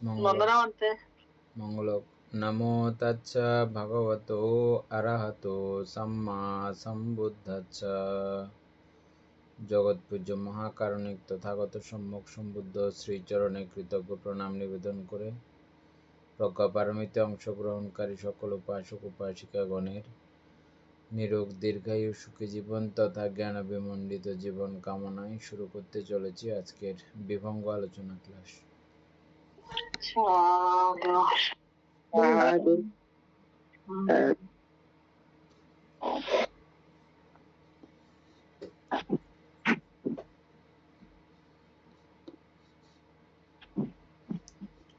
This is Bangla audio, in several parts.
বন্দনাবন্তে মঙ্গলক। নমো তচ্ছ ভগবতো অরহতো সম্মা সম্বুদ্ধস্স। জগৎপূজ্য মহাকারণিক তথাগত সম্যক সম্বুদ্ধ শ্রীচরণে কৃতজ্ঞ প্রণাম নিবেদন করে প্রজ্ঞাপারমিতে অংশগ্রহণকারী সকল উপাসক উপাসিকাগণের নিরোগ দীর্ঘায়ু সুখী জীবন তথা জ্ঞান বিমণ্ডিত জীবন কামনায় শুরু করতে চলেছি আজকের বিভঙ্গ আলোচনা ক্লাস।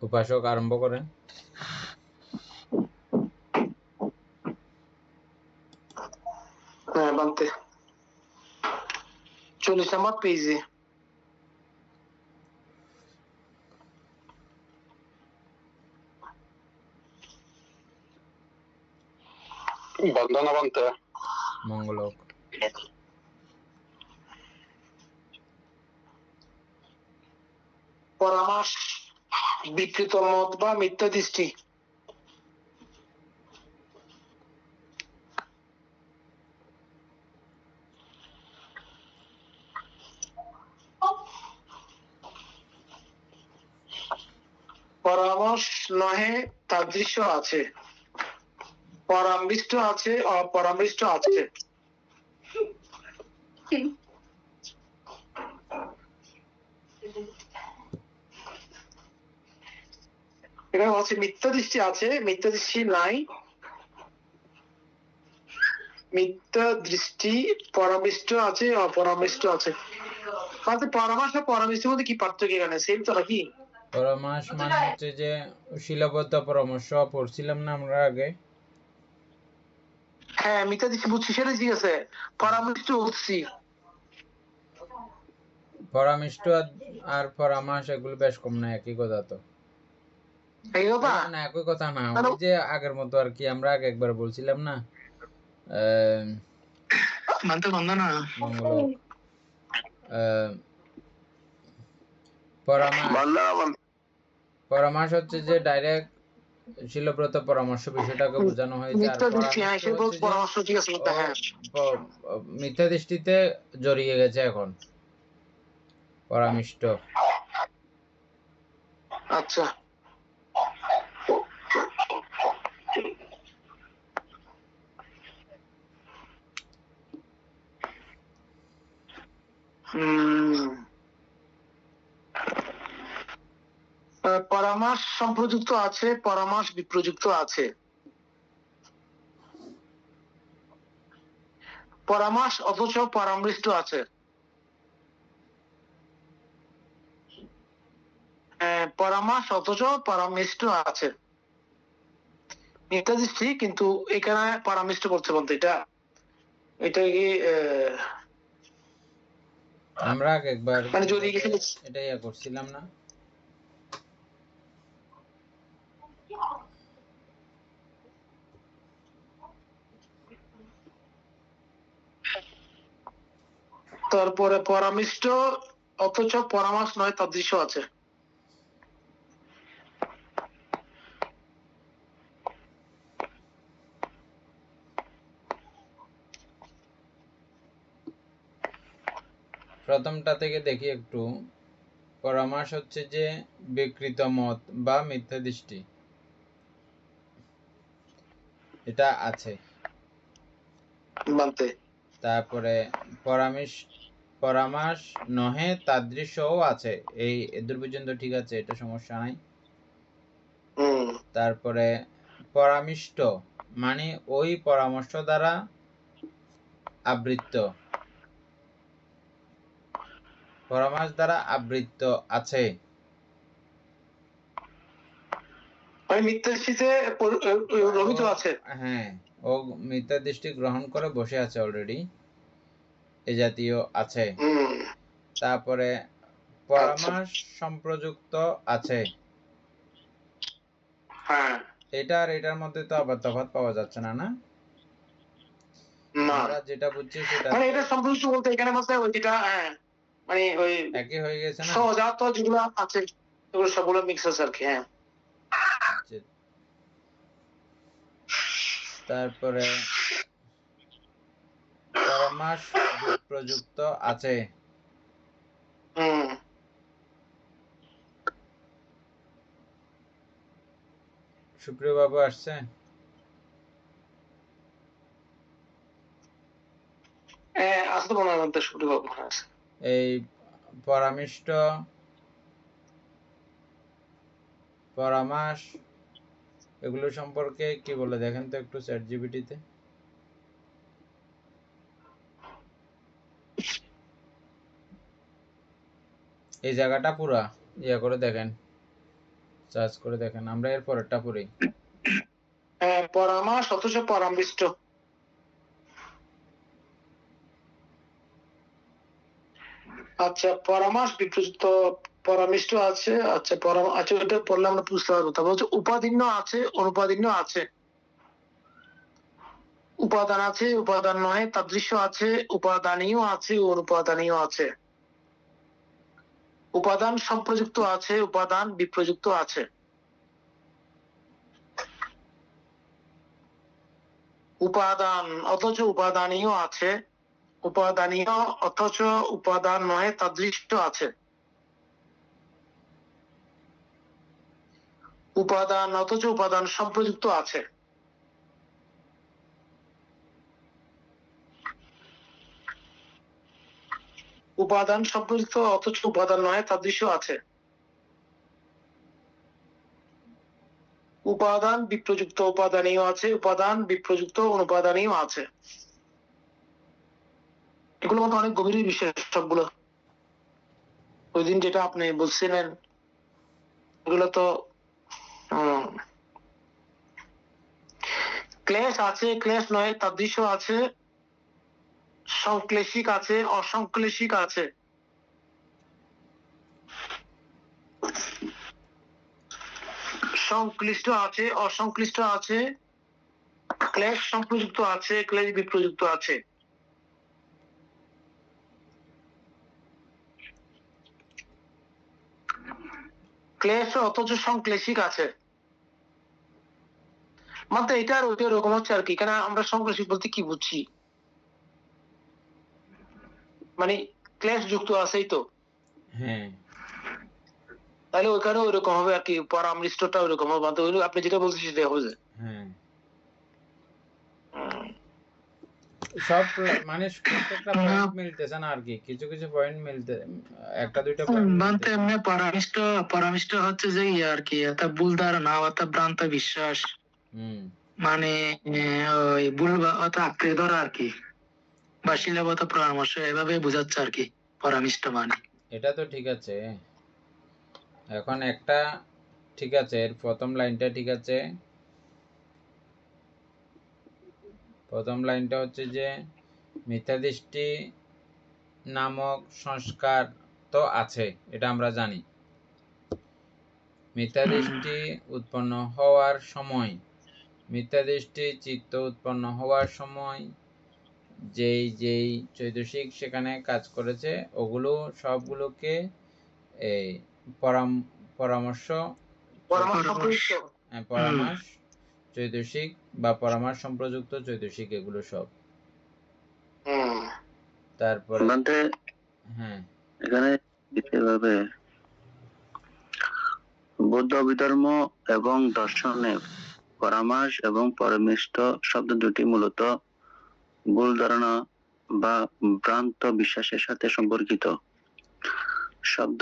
উপাসক আরম্ভ করেন। বান্তে 40 নম্বর পেজে বন্দনাবন্তে মঙ্গলক। পরামর্শ বিকৃত মত বা মিথ্যা দৃষ্টি। পরামর্শ নহে তাদৃশ্য আছে, পরামৃষ্ট আছে, অপরামৃষ্ট আছে। এখানে হচ্ছে মিথ্যা দৃষ্টি আছে, মিথ্যা দৃষ্টি নাই। মিথ্যা দৃষ্টি পরামৃষ্ট আছে, অপরামৃষ্ট আছে। পরামর্শ আর পরামৃষ্টের মধ্যে কি পার্থক্য? এখানে সেম তো নাকি? পরামর্শ মানে হচ্ছে যে শিলাবদ্ধ পরামর্শ পড়ছিলাম না আমরা আগে। হ্যাঁ, মিথ্যা দৃষ্টি বুঝছি, সেটা ঠিক আছে। পরামৃষ্ট বুঝছি। পরামৃষ্ট আর পরামর্শ এগুলো বেশ কম না, একই কথা তো। না, একই কথা না, ওই যে আগের মতো আর কি। আমরা আগে একবার বলছিলাম না মঙ্গলক পরামর্শ হচ্ছে যে ডাইরেক্ট শিলব্রত পরামর্শ বিষয়টাকে বোঝানো হয়েছে। আর মিথ্যা দৃষ্টিতে জড়িয়ে গেছে এখন পরামৃষ্ট। আচ্ছা, পরামর্শ সম্প্রযুক্ত আছে, পরামর্শ বিপ্রযুক্ত আছে। পরামর্শ অথচ পরামৃষ্ট আছে। পরামর্শ অথচ পরামৃষ্ট আছে। মিথ্যা দৃষ্টি কিন্তু এখানে পরামৃষ্ট করছে বলতে, এটা কি আমরা আগে একবার মানে জড়িয়ে গেছে, এটাই করছিলাম না? তারপরে পরামৃষ্ট অথচ পরামর্শ নয় তাদৃশ্য আছে। প্রথমটা থেকে দেখি একটু। পরামর্শ হচ্ছে যে বিকৃত মত বা মিথ্যা দৃষ্টি, এটা আছে। তারপরে পরামর্শ নহে তাদৃশ্যও আছে, এই দূর পর্যন্ত ঠিক আছে, এটা সমস্যা নাই। তারপরে পরামৃষ্ট মানে ওই পরামর্শ দ্বারা আবৃত্ত, পরামর্শ দ্বারা আবৃত্ত আছে। মিথ্যা দৃষ্টিতে রহিত আছে। হ্যাঁ, ও মিথ্যা দৃষ্টি গ্রহণ করে বসে আছে অলরেডি, এ জাতীয় আছে। তারপরে পরামর্শ সম্প্রযুক্ত আছে। এটা আর এটার মধ্যে তো আবার তফাৎ পাওয়া যাচ্ছে না, না? আমরা যেটা বুঝছি সেটা মানে এটা সম্প্রযুক্ত বলতে এখানে বলতে ওই যেটা মানে ওই একই হয়ে গেছে না, সহজাত যেগুলো আছে ওগুলো সবগুলো মিক্স আছে আর কি। হ্যাঁ, তারপরে পরামাস প্রযুক্ত আছে। সুপ্রিয় বাবু আসছে? আসতে মনে হয় সুপ্রিয় বাবু এই পরামিষ্ট, পরামাস এগুলো সম্পর্কে কি বলে দেখেন তো একটু চ্যাট জিপিটিতে। এই জায়গাটা পুরা ইয়া করে দেখেন, সার্চ করে দেখেন। আমরা এর পরেরটা পড়ি। পরামাস অথচ পরামৃষ্ট। আচ্ছা, পরামাস বিপ্রযুক্ত পরামিষ্ট আছে। আচ্ছা আচ্ছা, এটা পড়লে আমরা বুঝতে পারবো। তারপর হচ্ছে উপাদীন্য আছে, অনুপাদীন্য আছে। উপাদান আছে, উপাদান নয় তাদৃশ্য আছে, উপাদানীয় আছে, অনুপাদানীয় আছে। উপাদান সম্প্রযুক্ত আছে, উপাদান বিপ্রযুক্ত আছে। উপাদান অথচ উপাদানীয় আছে, উপাদানীয় অথচ উপাদান নয় তাদৃশ্য আছে। উপাদান অথচ উপাদান সম্প্রযুক্ত আছে। উপাদান সম্প্রযুক্ত অথচ উপাদান নয় তাদৃশ্য আছে। উপাদান বিপ্রযুক্ত, উপাদানীয় আছে, উপাদান বিপ্রযুক্ত, অনুপাদানীয় আছে। এগুলো মতো অনেক গভীর বিষয় সবগুলো। ওই দিন যেটা আপনি বলছিলেন এগুলো তো ক্লেশ আছে, ক্লেশ নয় তাদৃশ্য আছে, সংক্লেশিক আছে, অসংক্লেশিক আছে। সংক্লিষ্ট আছে, অসংক্লিষ্ট আছে, ক্লেশ সম্প্রযুক্ত আছে, ক্লেশ বিপ্রযুক্ত আছে। ক্লেশ অথচ সংক্লেশিক আছে। মানে এটা আর ওইটা এরকম হচ্ছে আর কি। কেন আমরা সংক্লেশিক বলতে কি বুঝছি? মানে ক্লেশ যুক্ত আছেই তো। হ্যাঁ, তাহলে ওইখানে ওইরকম হবে আর কি। পরামৃষ্টটা ওইরকম হবে। আপনি যেটা বলছেন সেটা হবে। হ্যাঁ, সব মানে প্রত্যেকটা পয়েন্ট মিলতেছে না আর কি। কিছু কিছু পয়েন্ট মিলতে, একটা দুইটা পয়েন্ট বানতে এমনি পরামৃষ্ট হচ্ছে যে ইয়ে আর কি, একটা ভুল ধারণা অর্থাৎ ভ্রান্ত বিশ্বাস। মানে ওই ভুল অর্থাৎ আঁকড়ে ধরা আর কি, বা শিলাবত পরামর্শ এভাবে বোঝাচ্ছে আর কি পরামৃষ্ট মানে। এটা তো ঠিক আছে। এখন একটা ঠিক আছে, এর প্রথম লাইনটা ঠিক আছে। প্রথম লাইনটা হচ্ছে যে মিথ্যাদৃষ্টি নামক সংস্কার তো আছে, এটা আমরা জানি। মিথ্যাদৃষ্টি উৎপন্ন হওয়ার সময়, মিথ্যাদৃষ্টি চিত্ত উৎপন্ন হওয়ার সময় যেই যেই চৈতসিক সেখানে কাজ করেছে ওগুলো সবগুলোকে এই পরামর্শ পরামাস চৈতসিক বা পরামাস সম্প্রযুক্ত চৈতসিক এগুলো সব। তারপরে হ্যাঁ, এখানে বিশেষভাবে বৌদ্ধ অভিধর্ম এবং দর্শনে পরামাস এবং পরমিষ্ট শব্দ দুটি মূলত ভুল ধারণা বা ভ্রান্ত বিশ্বাসের সাথে সম্পর্কিত শব্দ।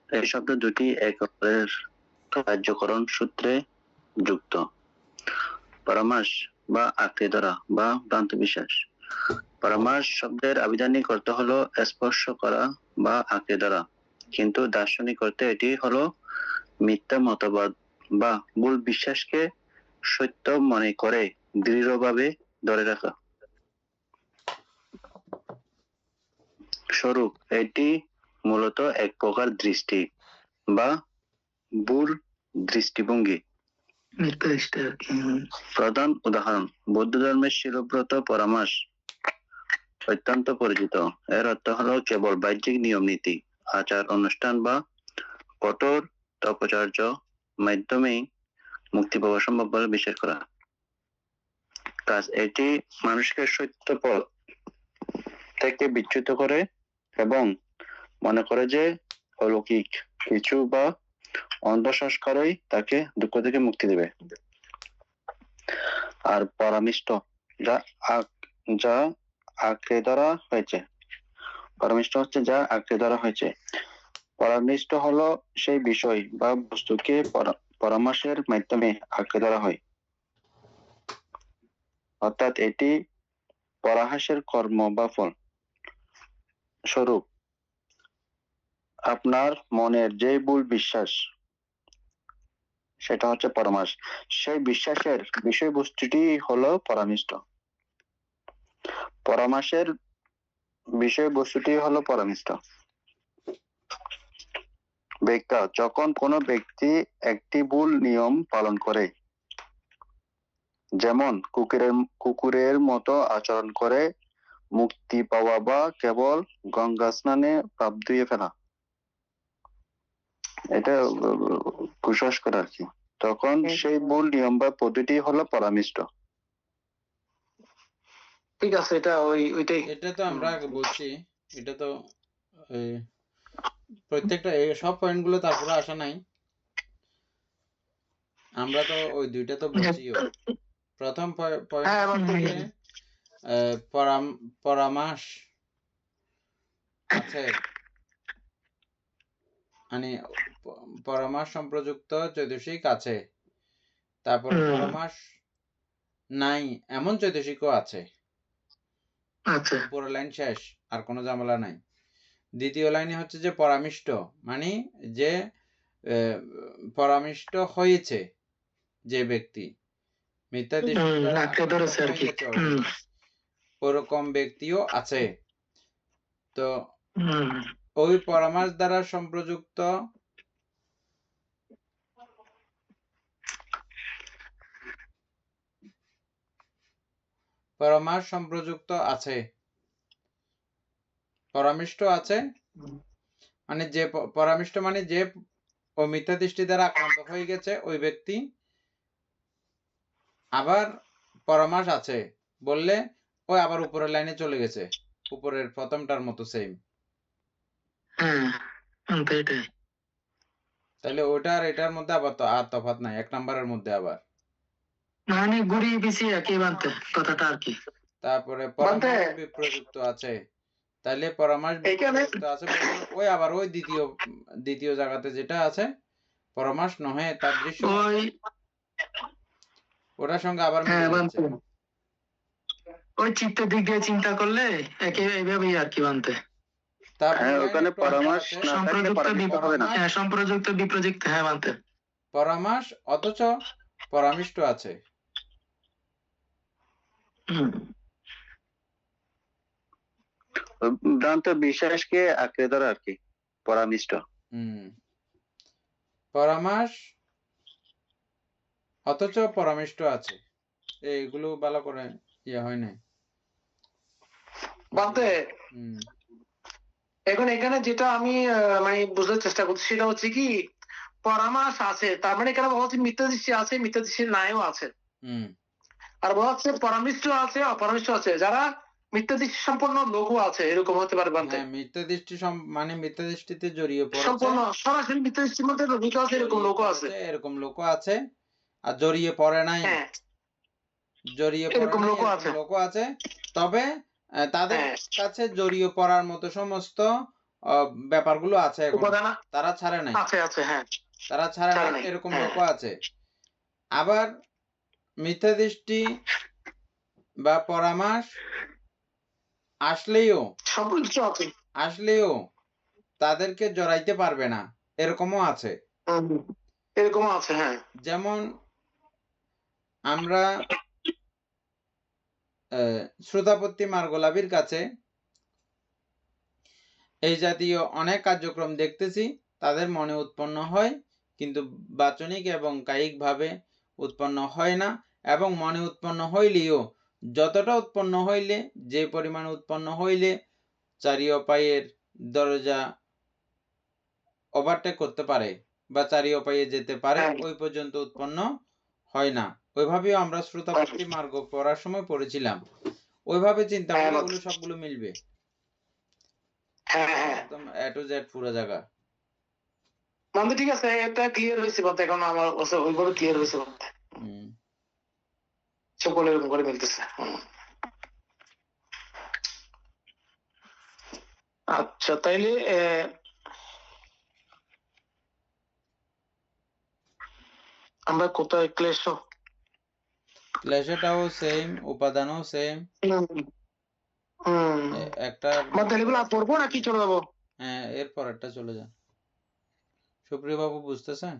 এই শব্দ দুটি এক অপরের কার্যকরণ সূত্রে যুক্ত। পরামাস বা আঁকড়ে ধরা বা ভ্রান্ত বিশ্বাস। পরামাস শব্দের আবিধানিক অর্থ হলো স্পর্শ করা বা আঁকড়ে ধরা, কিন্তু দার্শনিক অর্থে এটি হলো মিথ্যা মতবাদ বা ভুল বিশ্বাসকে সত্য মনে করে দৃঢ়ভাবে ধরে রাখা। স্বরূপ এটি মূলত এক প্রকার দৃষ্টি বা ভুল দৃষ্টিভঙ্গি। প্রধান উদাহরণ বৌদ্ধ ধর্মের শিলব্রত পরামাস অত্যন্ত পরিচিত। এর অর্থ হলো কেবল বাহ্যিক নিয়ম নীতি, আচার অনুষ্ঠান বা কঠোর তপচার্য মাধ্যমেই মুক্তি পাওয়া সম্ভব বলে বিশ্বাস করা। কাজ এটি মানুষকে সত্য পথ থেকে বিচ্যুত করে এবং মনে করে যে অলৌকিক কিছু বা অন্ধসংস্কারই তাকে দুঃখ থেকে মুক্তি দেবে। আর পরামিষ্ট যা যা আঁকড়ে ধরা হয়েছে, পরামিষ্ট হচ্ছে যা আঁকড়ে ধরা হয়েছে। পরামিষ্ট হলো সেই বিষয় বা বস্তুকে পরামর্শের মাধ্যমে আঁকড়ে ধরা হয়, অর্থাৎ এটি পরাহাসের কর্ম বা ফল স্বরূপ। আপনার মনের যে ভুল বিশ্বাস সেটা হচ্ছে পরামাস, সেই বিশ্বাসের বিষয়বস্তুটি হলো পরামিষ্ট। পরামাসের বিষয়বস্তুটি হলো পরামিষ্ট। ব্যাখ্যা: যখন কোনো ব্যক্তি একটি ভুল নিয়ম পালন করে, যেমন কুকুরের মতো আচরণ করে, মুক্তি পাওয়া বা কেবল গঙ্গা স্নানে পাপ ধুয়ে ফেলা, এটা কুসংস্কার আর কি, তখন সেই ভুল নিয়ম বা পদ্ধতি হলো পরামিষ্ট। ঠিক আছে, এটা ওইটাই। এটা তো আমরা আগে বলছি, এটা তো প্রত্যেকটা সব পয়েন্ট গুলো তারপরে আসা নাই, আমরা তো ওই দুইটা তো বলছিও। প্রথম পয়েন্ট পরামাস আছে, মানে পরামাস সম্প্রযুক্ত চৈতসিক আছে, তারপর পরামাস নাই এমন চৈতসিকও আছে। উপরের লাইন শেষ, আর কোনো ঝামেলা নাই। দ্বিতীয় লাইনে হচ্ছে যে পরামিষ্ট, মানে যে পরামিষ্ট হয়েছে যে ব্যক্তি, মিথ্যা দৃষ্টি ওরকম ব্যক্তিও আছে। তো ওই পরামাস দ্বারা সম্প্রযুক্ত পরামাস সম্প্রযুক্ত আছে, পরামিষ্ট আছে, মানে যে পরামিষ্ট মানে যে ও মিথ্যা দৃষ্টি দ্বারা আক্রান্ত হয়ে গেছে ওই ব্যক্তি। আবার পরামাস আছে বললে ওই আবার উপরের লাইনে চলে গেছে, উপরের প্রথমটার মতো সেম। তাহলে ওটা আর এটার মধ্যে আবার তো আর তফাৎ নাই, এক নাম্বারের মধ্যে আবার মানে ঘুরিয়ে পিছিয়ে একই বানতে কথাটা আর কি। তারপরে পরামাস বিপ্রযুক্ত আছে, তাহলে পরামাস বিপ্রযুক্ত আছে ওই আবার ওই দ্বিতীয় জায়গাতে যেটা আছে পরামাস নহে তার দৃশ্য ওটার সঙ্গে আবার ওই চিত্তের দিক দিয়ে চিন্তা করলে এইভাবেই আর কি বানতে। সম্প্রযুক্ত বিপ্রযুক্ত বানতে পরামাস অথচ পরামিষ্ট আছে। ভ্রান্ত বিশ্বাসকে আঁকড়ে ধরা আর কি পরামিষ্ট। পরামাস অথচ পরামিষ্ট আছে, এইগুলো ভালো করে ইয়ে হয় না বলতে। এখন এখানে যেটা আমি মানে বুঝার চেষ্টা করছি সেটা হচ্ছে কি, পরামাস আছে তার মানে এখানে বলা হচ্ছে মিথ্যা দৃষ্টি আছে, মিথ্যা দৃষ্টির নাইও আছে। আর বলা হচ্ছে পরামিষ্ট আছে, অপরামিষ্ট আছে, যারা মিথ্যা দৃষ্টি সম্পন্ন লোকও আছে, এরকম হতে পারে। মিথ্যা দৃষ্টি মানে মিথ্যা দৃষ্টিতে জড়িয়ে পড়ে সম্পূর্ণ সরাসরি মিথ্যা দৃষ্টির মধ্যে লোক আছে, এরকম লোকও আছে, এরকম লোকও আছে। আর জড়িয়ে পড়ে নাই, জড়িয়ে এরকম লোকও আছে। তবে তাদের কাছে জড়িয়ে পড়ার মতো সমস্ত ব্যাপারগুলো আছে, তারা ছাড়ে নাই, তারা ছাড়ে নাই, এরকম লোকও আছে। আবার মিথ্যা দৃষ্টি বা পরামাস আসলেও তাদেরকে জড়াইতে পারবে না, এরকমও আছে। যেমন আমরা শ্রোতাপত্তি মার্গলাভীর কাছে এই জাতীয় অনেক কার্যক্রম দেখতেছি, তাদের মনে উৎপন্ন হয় কিন্তু বাচনিক এবং কায়িক ভাবে উৎপন্ন হয় না, এবং মনে উৎপন্ন হইলেও যতটা উৎপন্ন হইলে, যে পরিমাণ উৎপন্ন হইলে চারিও পায়ের দরজা ওভারটেক করতে পারে বা চারিও পায়ে যেতে পারে, ওই পর্যন্ত উৎপন্ন হয় না। ওইভাবেও আমরা শ্রোতাপত্তি মার্গ পড়ার সময় পড়েছিলাম, ওইভাবে চিন্তা করলে এগুলো সবগুলো মিলবে একদম A to Z পুরো জায়গা। মানে ঠিক আছে, এটা ক্লিয়ার হয়েছে বলতে, এখন আমার ওইভাবে ক্লিয়ার হয়েছে বলতে, সকলে এরকম করে মিলতেছে। আচ্ছা, তাইলে আমরা কোথায় ক্লেশটাও সেম, উপাদানও সেম। একটা পড়বো নাকি চলে যাবো? হ্যাঁ, এরপর একটা চলে যান। সুপ্রিয় বাবু বুঝতেছেন?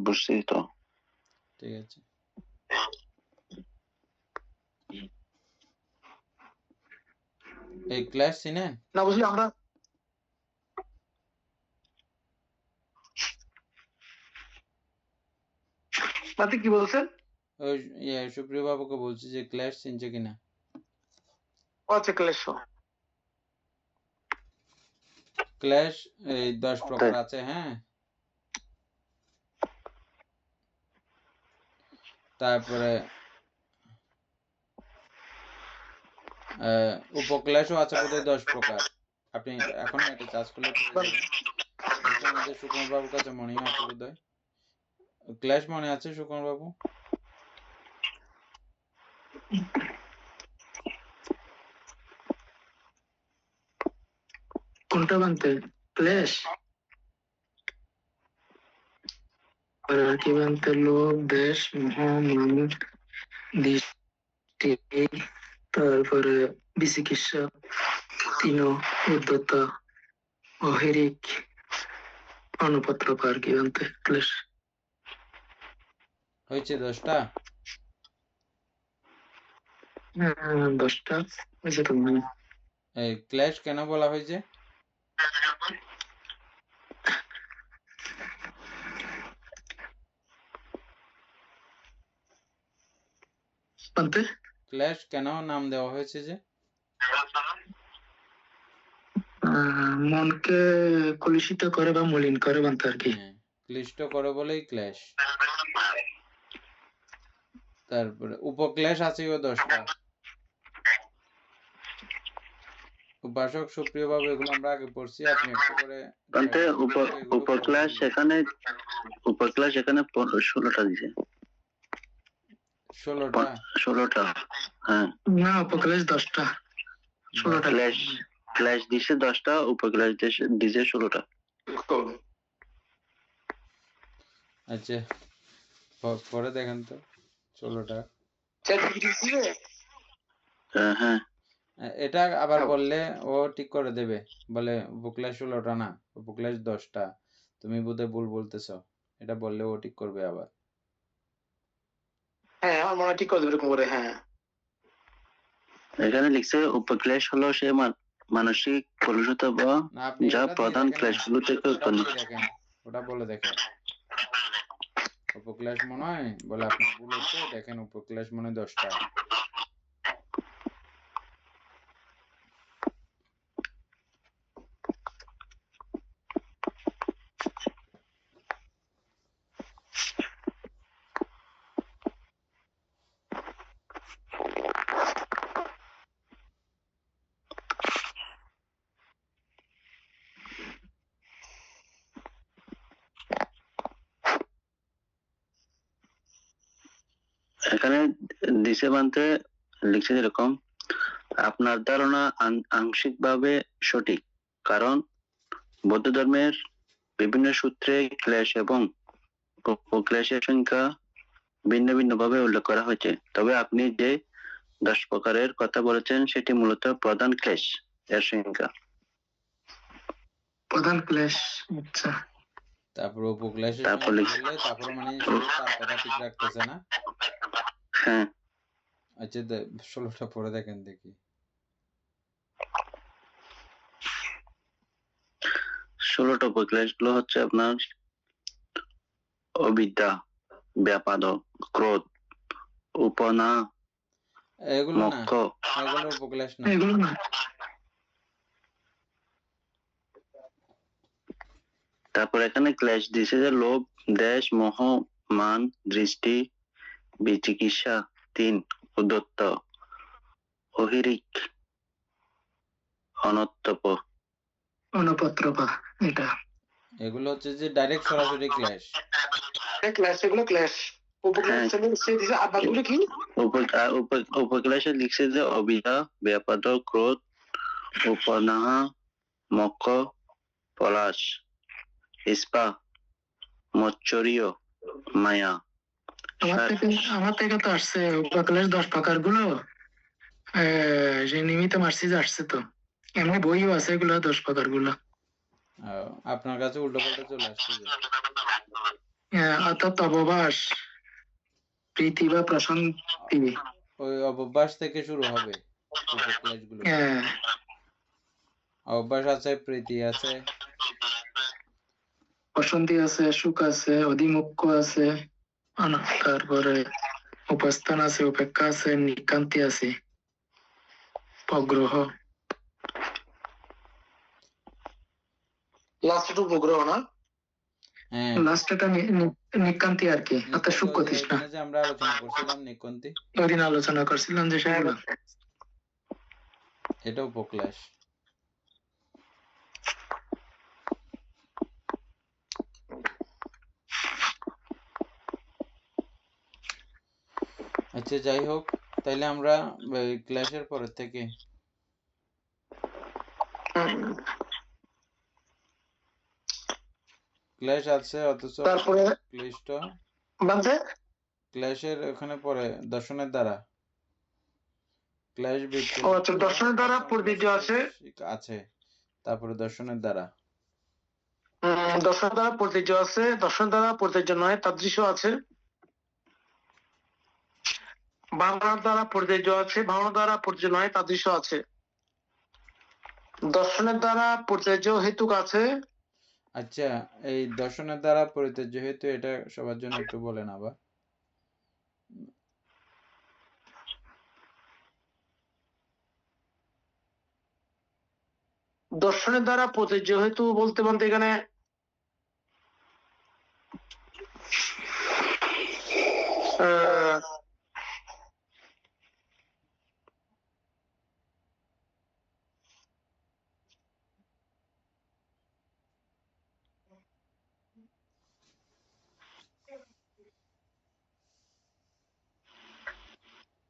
বুঝছি তো। ঠিক আছে। এই ক্লাস চিনেন? না বুঝলি আমরা কি বলছেন? ওই সুপ্রিয় বাবুকে বলছি যে ক্লাস চিনছে কিনা। আচ্ছা, ক্লেশ ক্লাস এই 10 প্রকার আছে। হ্যাঁ, তারপরে উপক্লেশও আছে বোধহয় 10 প্রকার। আপনি এখন এটা চার্জ করলে সুকুমার বাবুর কাছে মনেই আছে বোধহয়। ক্লাস মনে আছে সুকুমার বাবু? কোনটা বানতে? ক্লেশ কি বানতে? লোক, দেশ, মোহ, মান, দৃষ্টি, তারপরে বিচিকিৎসা, তিন, উদ্ধতা, অহেরিক, অনুপত্র পার কি বানতে ক্লেশ হয়েছে 10টা। 10টা হয়েছে তো। এই ক্লাস কেন বলা হয়েছে? ক্লাস কেন নাম দেওয়া হয়েছে? যে মনকে কলুষিত করে বা মলিন করে বানতে আর কি। ক্লিষ্ট করে বলেই ক্লাস। তারপরে উপক্লেশ আছে 10টা। উপাসক সুপ্রিয় বাবু, এগুলো আমরা আগে পড়ছি, আপনি একটু করে উপক্লাস এখানে 16টা দিছে। 16টা। হ্যাঁ না, উপক্লেশ 10টা। 16টা ক্লাস দিছে 10টা, উপক্লাস দিছে 16টা। আচ্ছা, পরে দেখেন তো 16টা। হ্যাঁ, এটা আবার বললে ও ঠিক করে দেবে, বলে উপক্লাস 16টা না, উপক্লাস 10টা, তুমি বোধহয় ভুল বলতেছ। এটা বললে ও ঠিক করবে আবার। হ্যাঁ, আমার মনে হয় ঠিক করে দেবে এরকম করে। হ্যাঁ, এখানে লিখছে উপক্লেশ হলো সে মানসিক কলুষতা বা যা প্রধান ক্লেশগুলো থেকে উৎপন্ন। ওটা বলে দেখেন। উপক্লেশ মনে হয় বলে আপনি ভুল হচ্ছে, দেখেন উপক্লেশ মনে হয় 10টা। এখানে দিছে বানতে লিখছে এরকম: আপনার ধারণা আংশিকভাবে সঠিক, কারণ বৌদ্ধ ধর্মের বিভিন্ন সূত্রে ক্লেশ এবং উপক্লেশের সংখ্যা ভিন্ন ভিন্ন ভাবে উল্লেখ করা হয়েছে। তবে আপনি যে 10 প্রকারের কথা বলেছেন সেটি মূলত প্রধান ক্লেশ এর সংখ্যা। প্রধান ক্লেশ। আচ্ছা, তারপর উপক্লেশের সংখ্যা বললে তারপর মানে তার কথা ঠিক রাখতেছে না। হ্যাঁ, আচ্ছা 16টা পড়ে দেখেন দেখি। 16টা উপক্লেশ গুলো হচ্ছে আপনার অবিদ্যা, ব্যাপাদ, ক্রোধ, উপনা, এগুলো না, মোক্ষ। এগুলো উপক্লেশ না। এগুলো না। তারপর এখানে ক্লেশ দিছে যে লোভ, দেশ, মোহ, মান, দৃষ্টি, বিচিকিৎসা, 3 উদ্ধত্ত, অহিরিক, অনপত্রপা, এটা এগুলো হচ্ছে যে ডাইরেক্ট সরাসরি ক্ল্যাশ। ক্লাস, এগুলো ক্লাস। উপক্লাস আবাদগুলো কি? উপক্লাসে লিখছে যে অবিদ্যা, ব্যাপাদ, ক্রোধ, উপনাহ, মক্ষ, পলাশ, ইস্পা, মচ্চরীয়, মায়া। আমার থেকে তো আসছে উপক্লাস 10 প্রকার গুলো, যে নিমিত মার্সিজ আসছে তো, এমনি বইও আছে এগুলো 10 প্রকার গুলো। আপনার কাছে উল্টো পাল্টা চলে আসছে যে। অর্থাৎ অববাস, প্রীতি বা প্রশান্তি, ওই অববাস থেকে শুরু হবে উপক্লেশগুলো। অববাস আছে, প্রীতি আছে, প্রশান্তি আছে, সুখ আছে, অধিমুখ্য আছে, তারপরে উপস্থান আছে, উপেক্ষা আছে, নিকান্তি আছে, উপগ্রহ, লাস্ট উপগ্রহ না, লাস্ট এটা নিকান্তি আর কি, অর্থাৎ সুখ প্রতিষ্ঠা। যে আমরা আলোচনা করছিলাম নিকান্তি, ওই দিন আলোচনা করছিলাম যে সেগুলো, এটা উপক্লেশ। আচ্ছা যাই হোক, তাইলে আমরা ক্লাসের পরের থেকে ক্লাস আছে, অথচ তারপরে ক্লিষ্ট বানতে ক্লাসের ওখানে পরে দর্শনের দ্বারা ক্লাস ও আচ্ছা, দর্শনের দ্বারা পরিচিত আছে, আছে, তারপরে দর্শনের দ্বারা দর্শন দ্বারা পরিচিত আছে, দর্শন দ্বারা পরিচিত নয় তাদৃশ্য আছে, ভাবনার দ্বারা পরিচিত আছে, ভাবনা দ্বারা পরিচিত নয় তাদৃশ্য আছে, দর্শনের দ্বারা পরিচিত হেতুক আছে। আচ্ছা, এই দর্শনের দ্বারা পরিত্যাজ্য হেতু, এটা সবার জন্য একটু বলেন আবার। দর্শনের দ্বারা প্রযোজ্য হেতু বলতে বলতে এখানে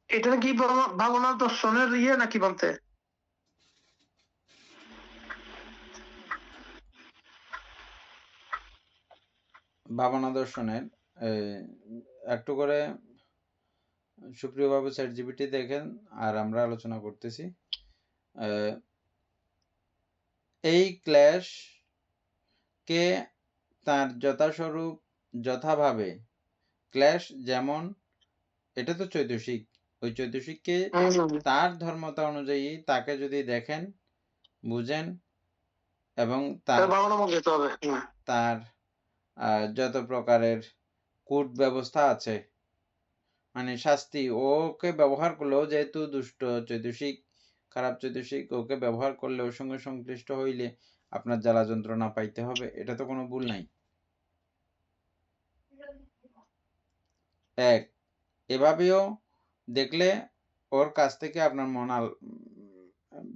এটা কি ভাবনা দর্শনের ইয়ে নাকি বলতে? ভাবনা দর্শনের একটু করে সুপ্রিয় বাবু চ্যাট জিপিটি দেখেন, আর আমরা আলোচনা করতেছি। এই ক্ল্যাশ কে তার যথাস্বরূপ যথাভাবে ক্ল্যাশ, যেমন এটা তো চৈতসিক, ওই চৈতসিককে তার ধর্মতা অনুযায়ী তাকে যদি দেখেন, বুঝেন, এবং তার যত প্রকারের কূট ব্যবস্থা আছে, মানে শাস্তি, ওকে ব্যবহার করলেও, যেহেতু দুষ্ট চৈতসিক, খারাপ চৈতসিক, ওকে ব্যবহার করলে, ওর সঙ্গে সংশ্লিষ্ট হইলে আপনার জ্বালা যন্ত্রণা পাইতে হবে, এটা তো কোনো ভুল নাই। এক, এভাবেও দেখলে ওর কাছ থেকে আপনার মন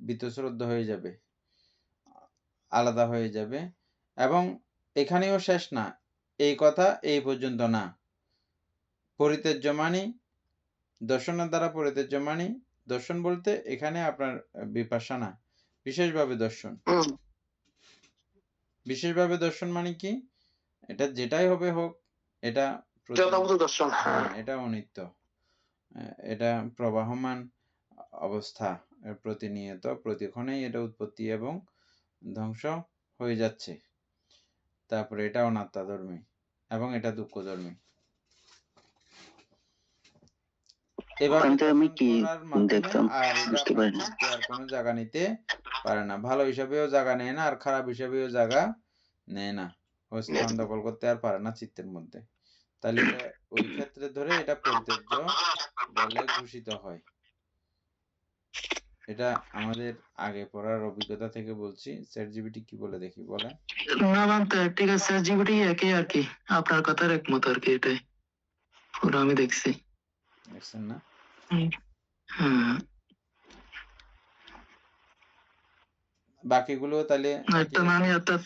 বীতশ্রদ্ধ হয়ে যাবে, আলাদা হয়ে যাবে। এবং এখানেও শেষ না, এই কথা এই পর্যন্ত না। পরিত্যাজ্য মানি, দর্শনের দ্বারা পরিত্যাজ্য মানি, দর্শন বলতে এখানে আপনার বিপাশানা, বিশেষভাবে দর্শন। বিশেষভাবে দর্শন মানে কি? এটা যেটাই হবে হোক, এটা দর্শন, এটা অনিত্য, এটা প্রবাহমান অবস্থা, প্রতিনিয়ত প্রতিক্ষণেই এটা উৎপত্তি এবং ধ্বংস হয়ে যাচ্ছে। তারপরে এটা অনাত্মা ধর্মী এবং এটা দুঃখ ধর্মী। এবার আমি কি দেখতাম বুঝতে পারি না, আর কোনো জায়গা নিতে পারে না, ভালো হিসাবেও জায়গা নেয় না, আর খারাপ হিসাবেও জায়গা নেয় না, ও স্থান দখল করতে আর পারে না চিত্তের মধ্যে। তাহলে ওই ক্ষেত্রে ধরে এটা পরিত্যাজ্য বলে ঘোষিত হয়। এটা আমাদের আগে পড়ার অভিজ্ঞতা থেকে বলছি। চ্যাটজিপিটি কি বলে দেখি, বলে। না বানতে ঠিক আছে, জিবিটি একই আর কি, আপনার কথার একমত আর কি, এটাই পুরো আমি দেখছি। দেখছেন না? হ্যাঁ, বাকিগুলো তাহলে একটা মানে অর্থাৎ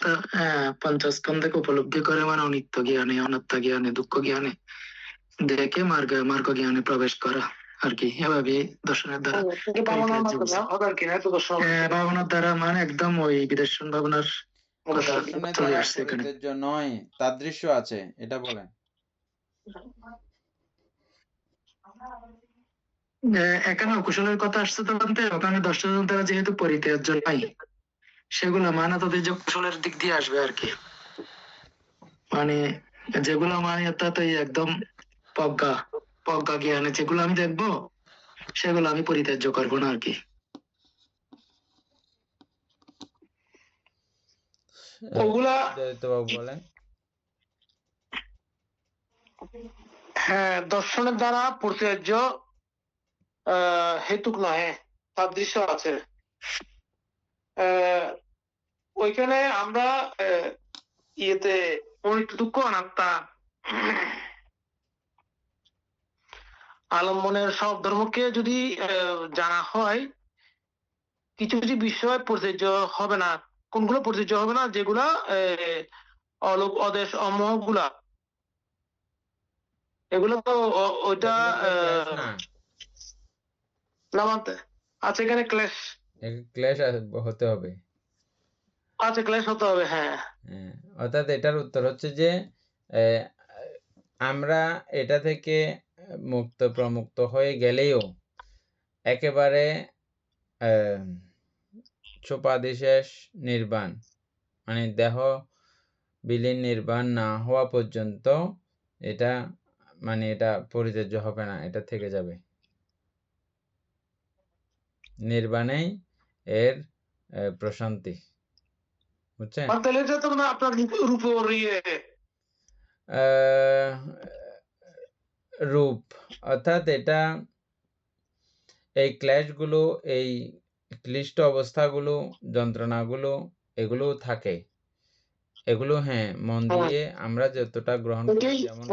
পঞ্চস্কন্ধকে উপলব্ধি করে, মানে অনিত্য জ্ঞানে, অনাত্ম জ্ঞানে, দুঃখ জ্ঞানে দেখে মার্গ জ্ঞানে প্রবেশ করা আর কি, এভাবে দর্শনের দ্বারা ভাবনার দ্বারা, মানে একদম ওই বিদর্শন ভাবনার কথা দর্শনের চলে দ্বারা আসছে এখানে। পরিত্যাজ্য নয়, তাদৃশ্য আছে, এটা বলেন। এখানে কুশলের কথা আসছে তো বলতে, ওখানে দর্শনের দ্বারা যেহেতু পরিত্যাজ্য নাই, সেগুলো মানে তাদের যে কুশলের দিক দিয়ে আসবে আর কি, মানে যেগুলো মানে অর্থাৎ ওই একদম প্রজ্ঞা জ্ঞানে যেগুলো আমি দেখবো, সেগুলো আমি পরিত্যাজ্য করবো না আর কি। ওগুলা জয়িতবাবু বলেন। হ্যাঁ, দর্শনের দ্বারা পরিত্যাজ্য হেতুক নয়, সাদৃশ্য আছে। ওইখানে আমরা ইয়েতে অনিত্য দুঃখ অনাত্মা আলম্বনের সব ধর্মকে যদি জানা হয়, কিছু কিছু বিষয় পরিত্যাজ্য হবে না। কোনগুলো পরিত্যাজ্য হবে না? যেগুলা অলোক অদেশ অমোহগুলা, এগুলো তো ওইটা না মানতে আচ্ছা, এখানে ক্লেশ হতে হবে। আচ্ছা, ক্লেশ হতে হবে, হ্যাঁ। অর্থাৎ এটার উত্তর হচ্ছে যে আমরা এটা থেকে মুক্ত প্রমুক্ত হয়ে গেলেও একেবারে সোপাদিশেষ নির্বাণ, মানে দেহ বিলীন নির্বাণ না হওয়া পর্যন্ত এটা মানে এটা পরিত্যাজ্য হবে না, এটা থেকে যাবে। নির্বাণেই এর প্রশান্তি, বুঝছেন? রূপ অর্থাৎ এটা এই ক্লেশগুলো, এই ক্লিষ্ট অবস্থাগুলো, যন্ত্রণাগুলো, এগুলো থাকে, এগুলো হ্যাঁ মন দিয়ে আমরা যতটা গ্রহণ করি, যেমন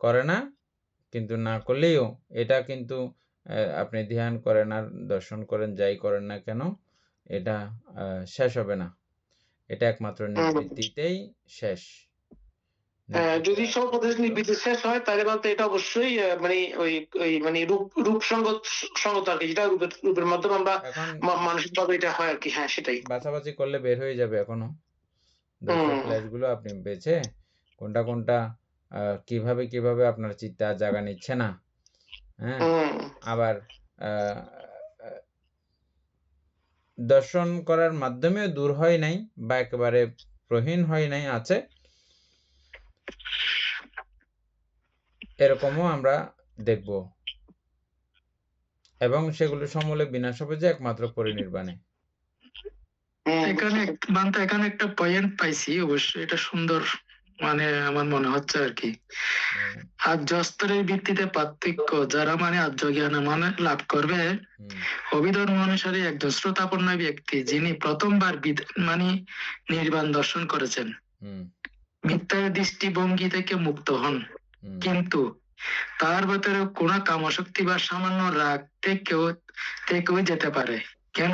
করে না, কিন্তু না করলেও এটা কিন্তু আপনি ধ্যান করেন আর দর্শন করেন, যাই করেন না কেন, এটা শেষ হবে না, এটা একমাত্র নিবৃত্তিতেই শেষ। যদি সব পদ্ধতি নিবৃত্তি শেষ হয়, তাহলে বলতে এটা অবশ্যই মানে ওই মানে রূপ সঙ্গত আর কি, যেটা রূপের মাধ্যমে আমরা মানসিক ভাবে এটা হয় আর কি। হ্যাঁ, সেটাই বাছাবাছি করলে বের হয়ে যাবে। এখনো ক্লাসগুলো আপনি বেছে কোনটা কিভাবে আপনার চিন্তা জায়গা নিচ্ছে না, হ্যাঁ, আবার দর্শন করার মাধ্যমেও দূর হয় নাই বা একেবারে প্রহীন হয় নাই, আছে, এরকমও আমরা দেখব, এবং সেগুলো সমূলে বিনাশ হবে যে একমাত্র পরিনির্বাণে। এখানে একটা পয়েন্ট পাইছি, অবশ্যই এটা সুন্দর, মানে আমার মনে হচ্ছে আর কি, আর্য স্তরের ভিত্তিতে পার্থক্য, যারা মানে আর্য জ্ঞান মানে লাভ করবে, অভিধর্ম অনুসারে একজন শ্রোতাপন্ন ব্যক্তি যিনি প্রথমবার মানে নির্বাণ দর্শন করেছেন, মিথ্যার দৃষ্টিভঙ্গি থেকে মুক্ত হন, কিন্তু তার ভেতরে কোন কামশক্তি বা সামান্য রাগ থেকেও যেতে পারে। কেন?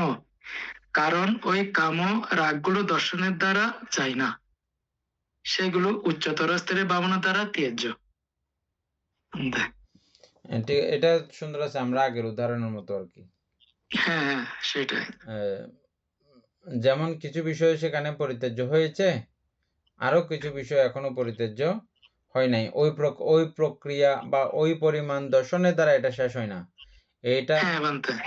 কারণ ওই কাম রাগগুলো দর্শনের দ্বারা যায় না, সেগুলো উচ্চতর স্তরের ভাবনা দ্বারা ত্যায্য। এটা সুন্দর আছে, আমরা আগের উদাহরণের মতো আর কি। হ্যাঁ, সেটাই। যেমন কিছু বিষয় সেখানে পরিত্যাজ্য হয়েছে, আরো কিছু বিষয় এখনো পরিত্যাজ্য হয় নাই। ওই প্রক্রিয়া বা ওই পরিমাণ দর্শনের দ্বারা এটা শেষ হয় না,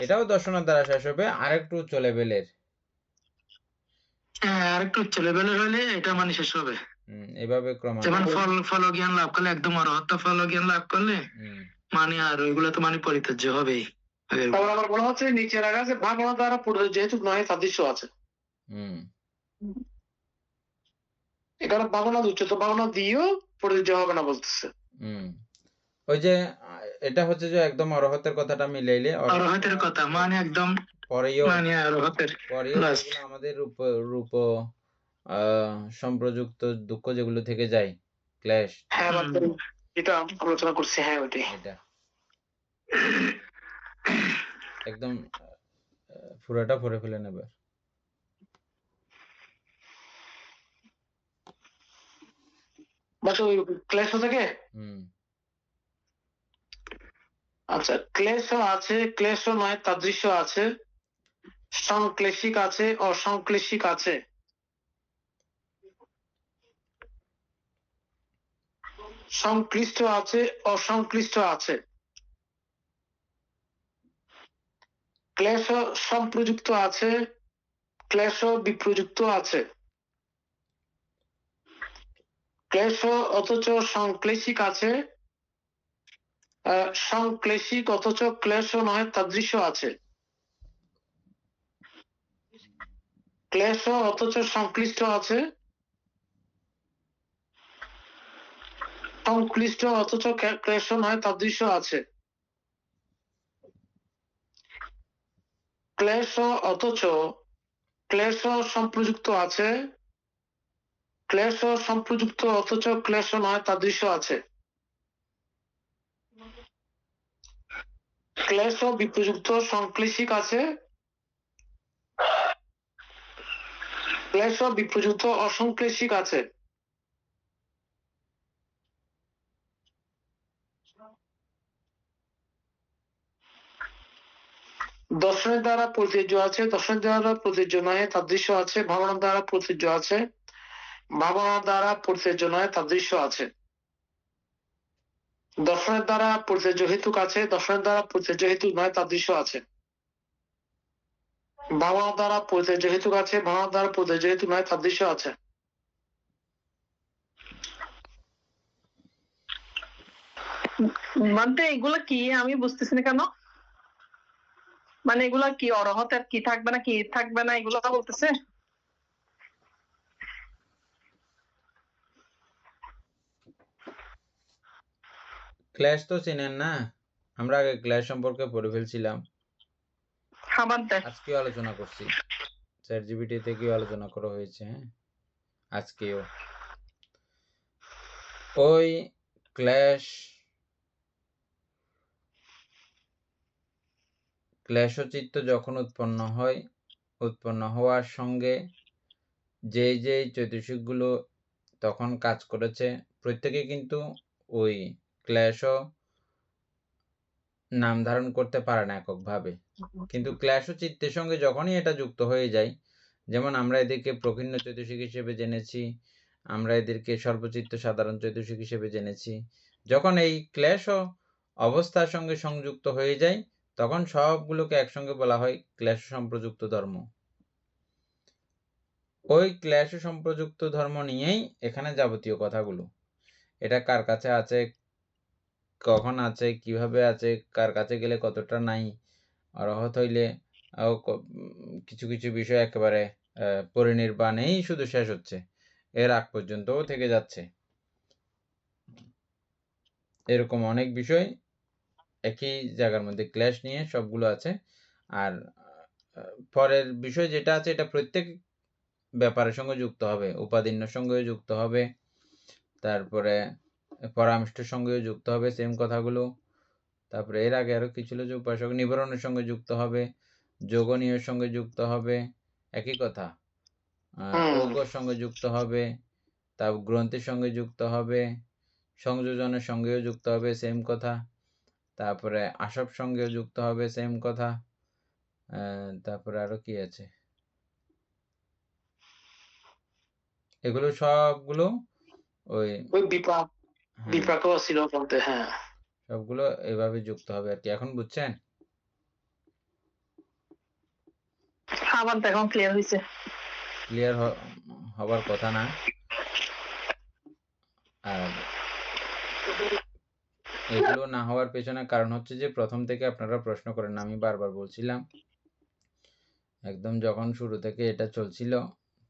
এটাও দর্শনের দ্বারা শেষ হবে আরেকটু উচ্চ লেভেলের। আরেকটু উচ্চ লেভেলের হলে এটা মানে শেষ হবে। এভাবে ক্রমান্বয়ে, যেমন ফল জ্ঞান লাভ করলে, একদম অরহত ফল জ্ঞান লাভ করলে মানে আর ওইগুলো তো মানে পরিত্যাজ্য হবেই। আমার মনে হচ্ছে নিচের আগে ভাবনা দ্বারা যেহেতু নয় সাদৃশ্য আছে, এখানে ভাবনা উচ্চতর ভাবনা দিয়েও পরিত্যাজ্য হবে না বলতেছে। ওই যে এটা হচ্ছে যে একদম অরহতের কথাটা মিলাইলে অরহতের কথা মানে একদম পরেও মানে অরহতের লাস্ট যেগুলো আমাদের রূপ সম্প্রযুক্ত দুঃখ যেগুলো থেকে যায়, ক্লেশ, হ্যাঁ এটা আলোচনা করছি, হ্যাঁ ওইটাই। এটা একদম পুরোটা পড়ে ফেলে নেবে। বাচ্চা ওই ক্লেশ থেকে আচ্ছা, ক্লেশ আছে, ক্লেশ নয় তাদৃশ্য আছে, সংক্লেশিক আছে, অসংক্লেশিক আছে। সংক্লিষ্ট আছে, অসংক্লিষ্ট আছে। ক্লেশ সম্প্রযুক্ত আছে, ক্লেশ বিপ্রযুক্ত আছে। ক্লেশ অথচ সংক্লেশিক আছে, সংক্লেশিক অথচ ক্লেশ নয় তাদৃশ্য আছে। ক্লেশ অথচ সংক্লিষ্ট আছে, সংক্লিষ্ট অথচ ক্লেশ নয় তাদৃশ্য আছে। ক্লেশ অথচ ক্লেশ সম্প্রযুক্ত আছে, ক্লেশ সম্প্রযুক্ত অথচ ক্লেশ নয় তাদৃশ্য আছে। ক্লেশ বিপ্রযুক্ত সংক্লেশিক আছে, ক্লেশ বিপ্রযুক্ত অসংক্লেশিক আছে। দর্শনের দ্বারা প্রযোজ্য আছে, দর্শনের দ্বারা প্রযোজ্য নয় তাদৃশ্য আছে। ভাবনার দ্বারা প্রযোজ্য আছে, ভাবনা দ্বারা প্রযোজ্য নয় তাদৃশ্য আছে। দর্শনের দ্বারা প্রযোজ্য হেতুক আছে, দর্শনের দ্বারা প্রযোজ্য হেতুক নয় তাদৃশ্য আছে। ভাবনা দ্বারা প্রযোজ্য হেতুক আছে, ভাবনা দ্বারা প্রযোজ্য হেতুক নয় তাদৃশ্য আছে। মানে এগুলা কি আমি বুঝতেছি না কেন, মানে এগুলা কি অরহতের কি থাকবে না কি থাকবে না এগুলো বলতেছে। ক্ল্যাশ তো চেনেন না, আমরা আগে ক্ল্যাশ সম্পর্কে পড়ে ফেলছিলাম, আজকেও আলোচনা করছি, চ্যাটজিপিটি থেকেও আলোচনা করা হয়েছে। হ্যাঁ, আজকেও ওই ক্লেশচিত্ত যখন উৎপন্ন হয়, উৎপন্ন হওয়ার সঙ্গে যেই চৈতসিকগুলো তখন কাজ করেছে প্রত্যেকে কিন্তু ওই ক্লেশ নাম ধারণ করতে পারে না এককভাবে, কিন্তু ক্লেশ চিত্তের সঙ্গে যখনই এটা যুক্ত হয়ে যায়, যেমন আমরা এদেরকে প্রকীর্ণ চৈতসিক হিসেবে জেনেছি, আমরা এদেরকে সর্বচিত্ত সাধারণ চৈতসিক হিসেবে জেনেছি, যখন এই ক্লেশ অবস্থার সঙ্গে সংযুক্ত হয়ে যায় তখন সবগুলোকে একসঙ্গে বলা হয় ক্লেশ সম্প্রযুক্ত ধর্ম। ওই ক্লেশ সম্প্রযুক্ত ধর্ম নিয়েই এখানে যাবতীয় কথাগুলো, এটা কার কাছে আছে, কখন আছে, কিভাবে আছে, কার কাছে গেলে কতটা নাই, অরহত হইলে কিছু কিছু বিষয় একেবারে পরিনির্বাণেই শুধু শেষ হচ্ছে, এর আগ পর্যন্তও থেকে যাচ্ছে, এরকম অনেক বিষয় একই জায়গার মধ্যে ক্লেশ নিয়ে সবগুলো আছে। আর পরের বিষয় যেটা আছে এটা প্রত্যেক ব্যাপারের সঙ্গে যুক্ত হবে, উপাদিন্যর সঙ্গেও যুক্ত হবে, তারপরে পরামৃষ্টের সঙ্গেও যুক্ত হবে সেম কথাগুলো, তারপরে এর আগে আরো কি ছিল যে উপাসক নিবারণের সঙ্গে যুক্ত হবে, যোগনীয়ের সঙ্গে যুক্ত হবে, একই কথা, ঔগর সঙ্গে যুক্ত হবে, তারপর গ্রন্থের সঙ্গে যুক্ত হবে, সংযোজনের সঙ্গেও যুক্ত হবে সেম কথা, তারপরে আসব সঙ্গেও যুক্ত হবে সেম কথা, তারপরে আরো কি আছে, এগুলো সবগুলো ওই বিপাকও ছিল বলতে, হ্যাঁ সবগুলো এভাবে যুক্ত হবে আর কি। এখন বুঝছেন? আবার দেখুন ক্লিয়ার হয়েছে। ক্লিয়ার হবার কথা না, আর এগুলো না হওয়ার পেছনে কারণ হচ্ছে যে প্রথম থেকে আপনারা প্রশ্ন করেন, আমি বারবার বলছিলাম একদম যখন শুরু থেকে এটা চলছিল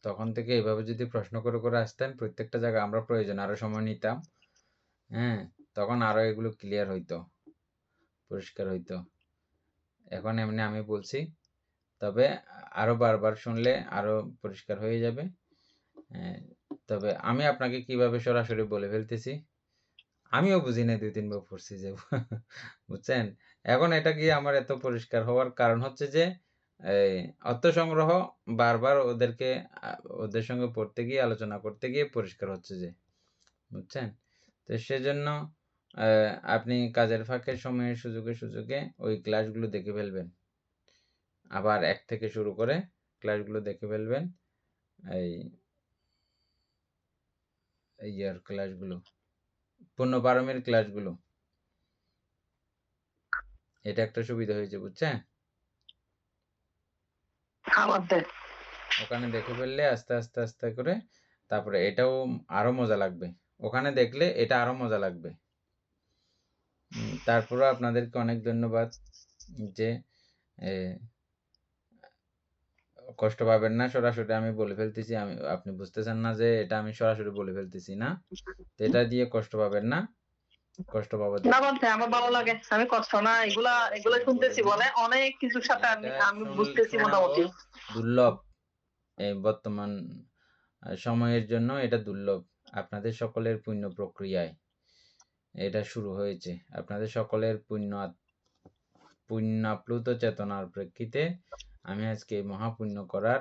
তখন থেকে এভাবে যদি প্রশ্ন করে করে আসতেন প্রত্যেকটা জায়গায়, আমরা প্রয়োজন আরো সময় নিতাম, হ্যাঁ তখন আরো এগুলো ক্লিয়ার হইতো। পরিষ্কার হইতো। এখন এমনি আমি বলছি, তবে আরো বারবার শুনলে আরো পরিষ্কার হয়ে যাবে। তবে আমি আপনাকে কিভাবে সরাসরি বলে ফেলতেছি, আমিও বুঝি না, 2-3 বার পড়ছি যে বুঝছেন। এখন এটা কি আমার এত পরিষ্কার হওয়ার কারণ হচ্ছে যে এই অর্থ সংগ্রহ বারবার ওদের সঙ্গে পড়তে গিয়ে আলোচনা করতে গিয়ে পরিষ্কার হচ্ছে যে, বুঝছেন। তো সেজন্য আপনি কাজের ফাঁকে সময়ের সুযোগে ওই ক্লাসগুলো দেখে ফেলবেন, আবার 1 থেকে শুরু করে ক্লাসগুলো দেখে ফেলবেন। এই ইয়ার ক্লাসগুলো, পূর্ণপারমের ক্লাসগুলো, এটা একটা সুবিধা হয়েছে, বুঝছেন। ওখানে দেখে ফেললে আস্তে আস্তে আস্তে করে তারপরে এটাও আরো মজা লাগবে, ওখানে দেখলে এটা আরো মজা লাগবে। তারপরে আপনাদেরকে অনেক ধন্যবাদ যে কষ্ট পাবেন না, সরাসরি আমি বলে ফেলতেছি। আপনি বুঝতেছেন না যে এটা আমি সরাসরি বলে ফেলতেছি না, তো এটা দিয়ে কষ্ট পাবেন না। কষ্ট পাওয়ার না বলতে আমার ভালো লাগে, আমি কষ্ট না, এগুলা শুনতেছি বলে অনেক কিছুর সাথে আমি বুঝতেছি মোটামুটি। দুর্লভ এই বর্তমান সময়ের জন্য, এটা দুর্লভ। আপনাদের সকলের পুণ্য প্রক্রিয়ায় এটা শুরু হয়েছে। আপনাদের সকলের পুণ্যাপ্লুত চেতনার প্রেক্ষিতে আমি আজকে মহাপুণ্য করার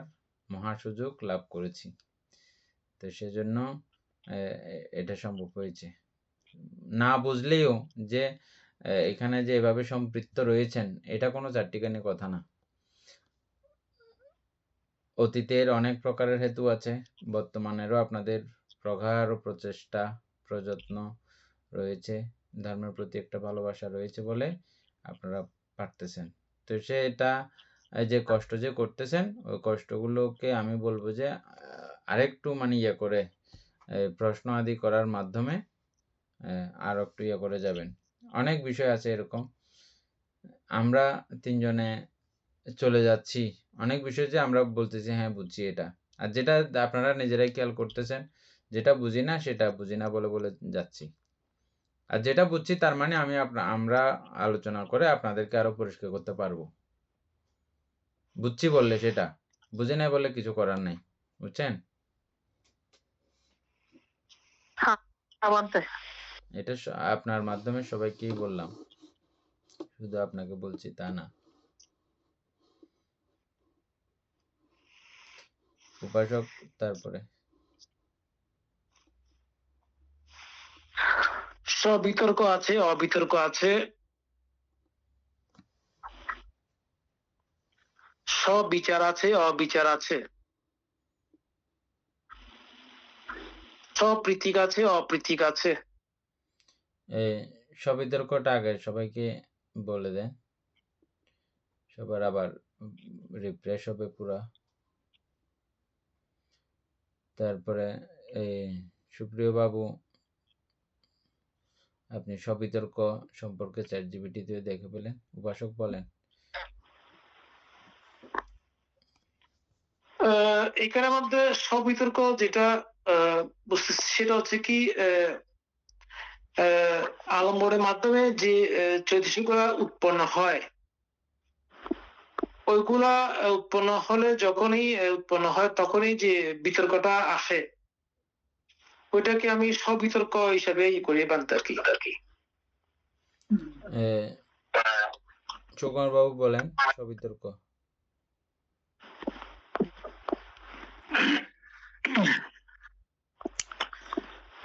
মহা সুযোগ লাভ করেছি। তো সেজন্য এটা সম্ভব হয়েছে। না বুঝলেও যে এখানে যে এভাবে সম্পৃক্ত রয়েছেন, এটা কোনো চারটিখানি কথা না। অতীতের অনেক প্রকারের হেতু আছে, বর্তমানেরও আপনাদের প্রগাঢ় প্রচেষ্টা প্রযত্ন রয়েছে, ধর্মের প্রতি একটা ভালোবাসা রয়েছে বলে আপনারা পারতেছেন। তো সেটা যে কষ্ট যে করতেছেন, ওই কষ্টগুলোকে আমি বলবো যে আরেকটু ইয়ে করে প্রশ্ন আদি করার মাধ্যমে আর একটু ইয়ে করে যাবেন। অনেক বিষয় আছে এরকম, আমরা 3 জনে চলে যাচ্ছি, অনেক বিষয় যে আমরা বলতেছি হ্যাঁ বুঝছি এটা, আর যেটা আপনারা নিজেরাই খেয়াল করতেছেন, যেটা বুঝি না সেটা বুঝি না বলে বলে যাচ্ছি, আর যেটা বুঝছি তার মানে আমরা আলোচনা করে আপনাদেরকে আরো পরিষ্কার করতে পারবো। বুঝছি বললে সেটা, বুঝি নাই বললে কিছু করার নাই, বুঝছেন। এটা আপনার মাধ্যমে সবাইকেই বললাম, শুধু আপনাকে বলছি তা না। উপাসক, তারপরে সবিতর্ক আছে, অবিতর্ক আছে, সবিচার আছে, অবিচার আছে, সপ্রীতিক আছে, অপ্রীতিক আছে। সবিতর্কটা আগে সবাইকে বলে দেন, সবার আবার রিফ্রেশ হবে পুরা। তারপরে সুপ্রিয় বাবু, আপনি সবিতর্ক সম্পর্কে চ্যাটজিপিটিতে দেখে পেলেন, উপাসক বলেন। এখানের মধ্যে সবিতর্ক যেটা বুঝতেছি সেটা হচ্ছে কি আলম্বনের মাধ্যমে যে চৈতসিকগুলা উৎপন্ন হয়, ওইগুলা উৎপন্ন হলে যখনই উৎপন্ন হয় তখনই যে বিতর্কটা আসে, ওইটাকে আমি সবিতর্ক হিসাবে করি বানতে আর কি। সুকুমার বাবু বলেন সবিতর্ক।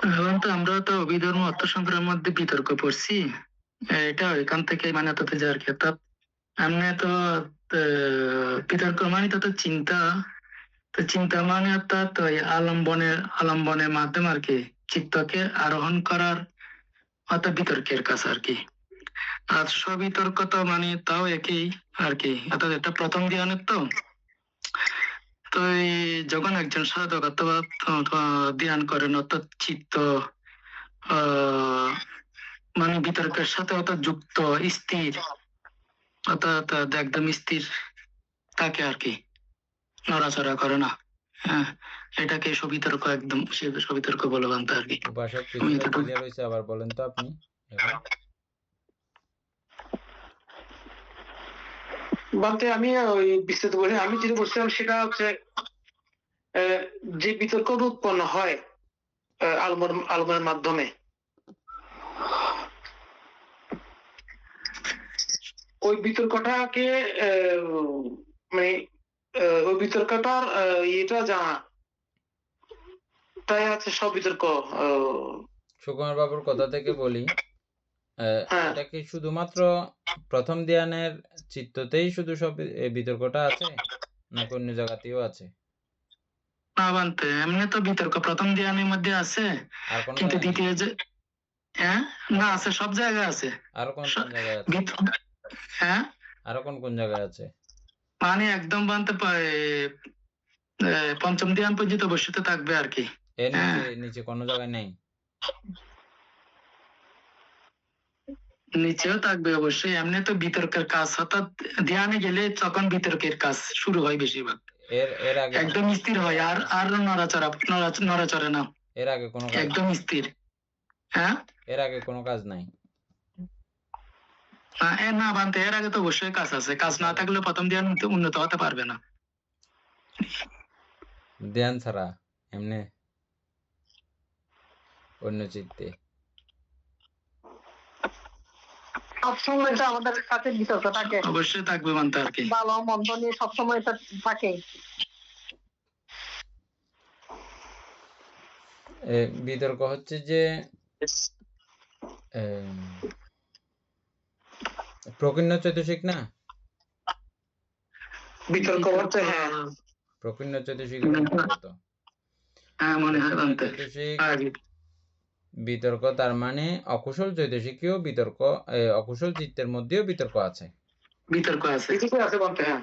এখন তো আমরা তো অভিধর্ম অর্থ সংগ্রহের মধ্যে বিতর্ক পড়ছি, এটা এখান থেকে তাতে যাওয়ার কি, অর্থাৎ এমনি তো বিতর্ক তো চিন্তা, তো চিন্তা অর্থাৎ ওই আলম্বনের মাধ্যমে আর কি চিত্তকে আরোহণ করার অর্থাৎ বিতর্কের কাছে আর কি। আর সবিতর্ক তো তাও একই আর কি, অর্থাৎ এটা প্রথম জ্ঞানের তো যখন একজন সাধক অথবা ধ্যান করেন, অর্থাৎ চিত্ত বিতর্কের সাথে অর্থাৎ যুক্ত স্থির, অর্থাৎ একদম স্থির থাকে আর কি, নড়াচড়া করে না, হ্যাঁ, এটাকে সবিতর্ক, একদম সবিতর্ক বলে বানতে আর কি। উপাসক আবার বলেন তো আপনি। বলতে আমি ওই বিস্তারিত বলি, আমি যেটা বলছিলাম সেটা হচ্ছে যে বিতর্ক উৎপন্ন হয় আলমের মাধ্যমে, ওই বিতর্কটাকে মানে ওই বিতর্কটার এটা জানা, তাই হচ্ছে সব বিতর্ক। সুকুমার বাবুর কথা থেকে বলি, হ্যাঁ। এটা কি শুধুমাত্র প্রথম ধ্যানের চিত্ততেই শুধু সব এই বিতর্কটা আছে, নাকি অন্য জায়গাতেও আছে? না বানতে এমনি তো বিতর্ক প্রথম ধ্যানের মধ্যে আছে, আর কোন কিন্তু জায়গায় নেই? দ্বিতীয় যে হ্যাঁ না আছে, সব জায়গায় আছে। আর কোন কোন জায়গায় আছে? হ্যাঁ আর কোন কোন জায়গায় আছে? মানে একদম বানতে পঞ্চম ধ্যান পর্যন্ত অবশ্যই থাকবে আর কি। এর নিচে নিচে কোনো জায়গায় নেই? নিচেও থাকবে অবশ্যই। এমনি তো বিতর্কের কাজ, অর্থাৎ ধ্যানে গেলে তখন বিতর্কের কাজ শুরু হয় বেশিরভাগ। এর এর আগে একদম স্থির হয়, আর আর নড়াচড়া না, এর আগে কোনো কাজ একদম স্থির। হ্যাঁ এর আগে কোনো কাজ নাই? না বানতে এর আগে তো অবশ্যই কাজ আছে, কাজ না থাকলে প্রথম ধ্যান উন্নত হতে পারবে না। ধ্যান ছাড়া এমনি অন্য চিত্তে সবসময় এটা আমাদের কাছে বিতর্ক থাকে, অবশ্যই থাকবে বানতে আর কি। ভালো মন্দ নিয়ে সবসময় এটা থাকে। বিতর্ক হচ্ছে যে প্রকীর্ণ চৈতসিক না? বিতর্ক হচ্ছে হ্যাঁ প্রকীর্ণ চৈতসিক হ্যাঁ মনে হয় বানতে চৈতসিক বিতর্ক, তার মানে অকুশল চৈতসিকীয় বিতর্ক, অকুশল চিত্তের মধ্যেও বিতর্ক আছে। বিতর্ক আছে বানতে। হ্যাঁ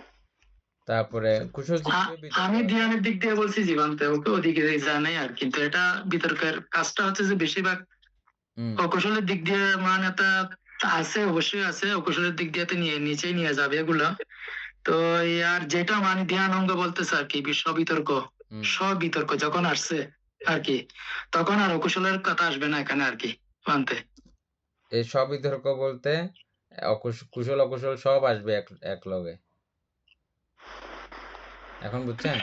তারপরে কুশল চিত্তীয় বিতর্ক। আমি ধ্যানের দিক দিয়ে বলছি জীবনতে, ওকে ওদিকে জানাই আর, কিন্তু এটা বিতর্কের কাজটা হচ্ছে যে বেশিরভাগ অকুশলের দিক দিয়ে, মানে তা আছে অবশ্যই আছে, অকুশলের দিক দিয়ে নিচেই নিয়ে যাবে এগুলা। তো আর যেটা মানে ধ্যান অঙ্গ বলতেছে আর কি, বিশ্ব বিতর্ক, সব বিতর্ক যখন আসছে আর কি, তখন আর অকুশলের কথা আসবে না এখানে আর কি মানতে। এই সব বিতর্ক বলতে কুশল অকুশল সব আসবে এক লগে, এখন বুঝছেন?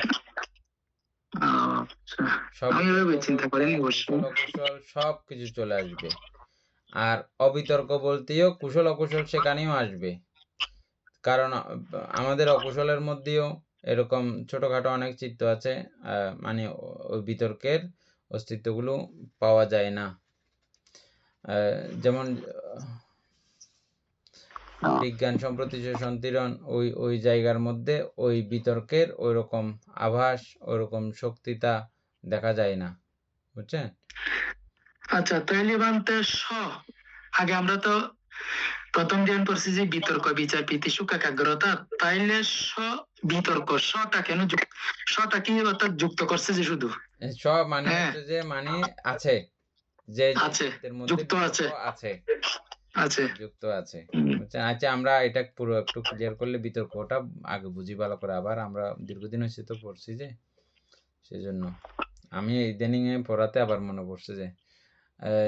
চিন্তা করিনি কুশল অকুশল সব কিছু চলে আসবে। আর অবিতর্ক বলতেও কুশল অকুশল সেখানেও আসবে, কারণ আমাদের অকুশলের মধ্যেও এরকম ছোটখাটো অনেক চিত্ত আছে, মানে ওই বিতর্কের অস্তিত্বগুলো পাওয়া যায় না। যেমন বিজ্ঞান সম্প্রতিশ সন্তিরণ, ওই জায়গার মধ্যে ওই বিতর্কের ওই রকম আভাস, ওই রকম শক্তিটা দেখা যায় না, বুঝছেন? আচ্ছা তাইলে বানতে আগে আমরা তো প্রথম ধ্যান করছি যে বিতর্ক বিচার প্রীতি সুখ একাগ্রতা, তাইলে বিতর্ক শটা কেন শটা কি অর্থাৎ যুক্ত করছে যে শুধু মানে হচ্ছে যে মানে আছে, যে আছে যুক্ত আছে আছে যুক্ত আছে, বুঝছেন? আচ্ছা আমরা এটা পুরো একটু ক্লিয়ার করলে বিতর্কটা আগে বুঝি ভালো করে, আবার আমরা দীর্ঘদিন হয়েছে তো পড়ছি যে, সেজন্য আমি ইদানিং এ পড়াতে আবার মনে পড়ছে যে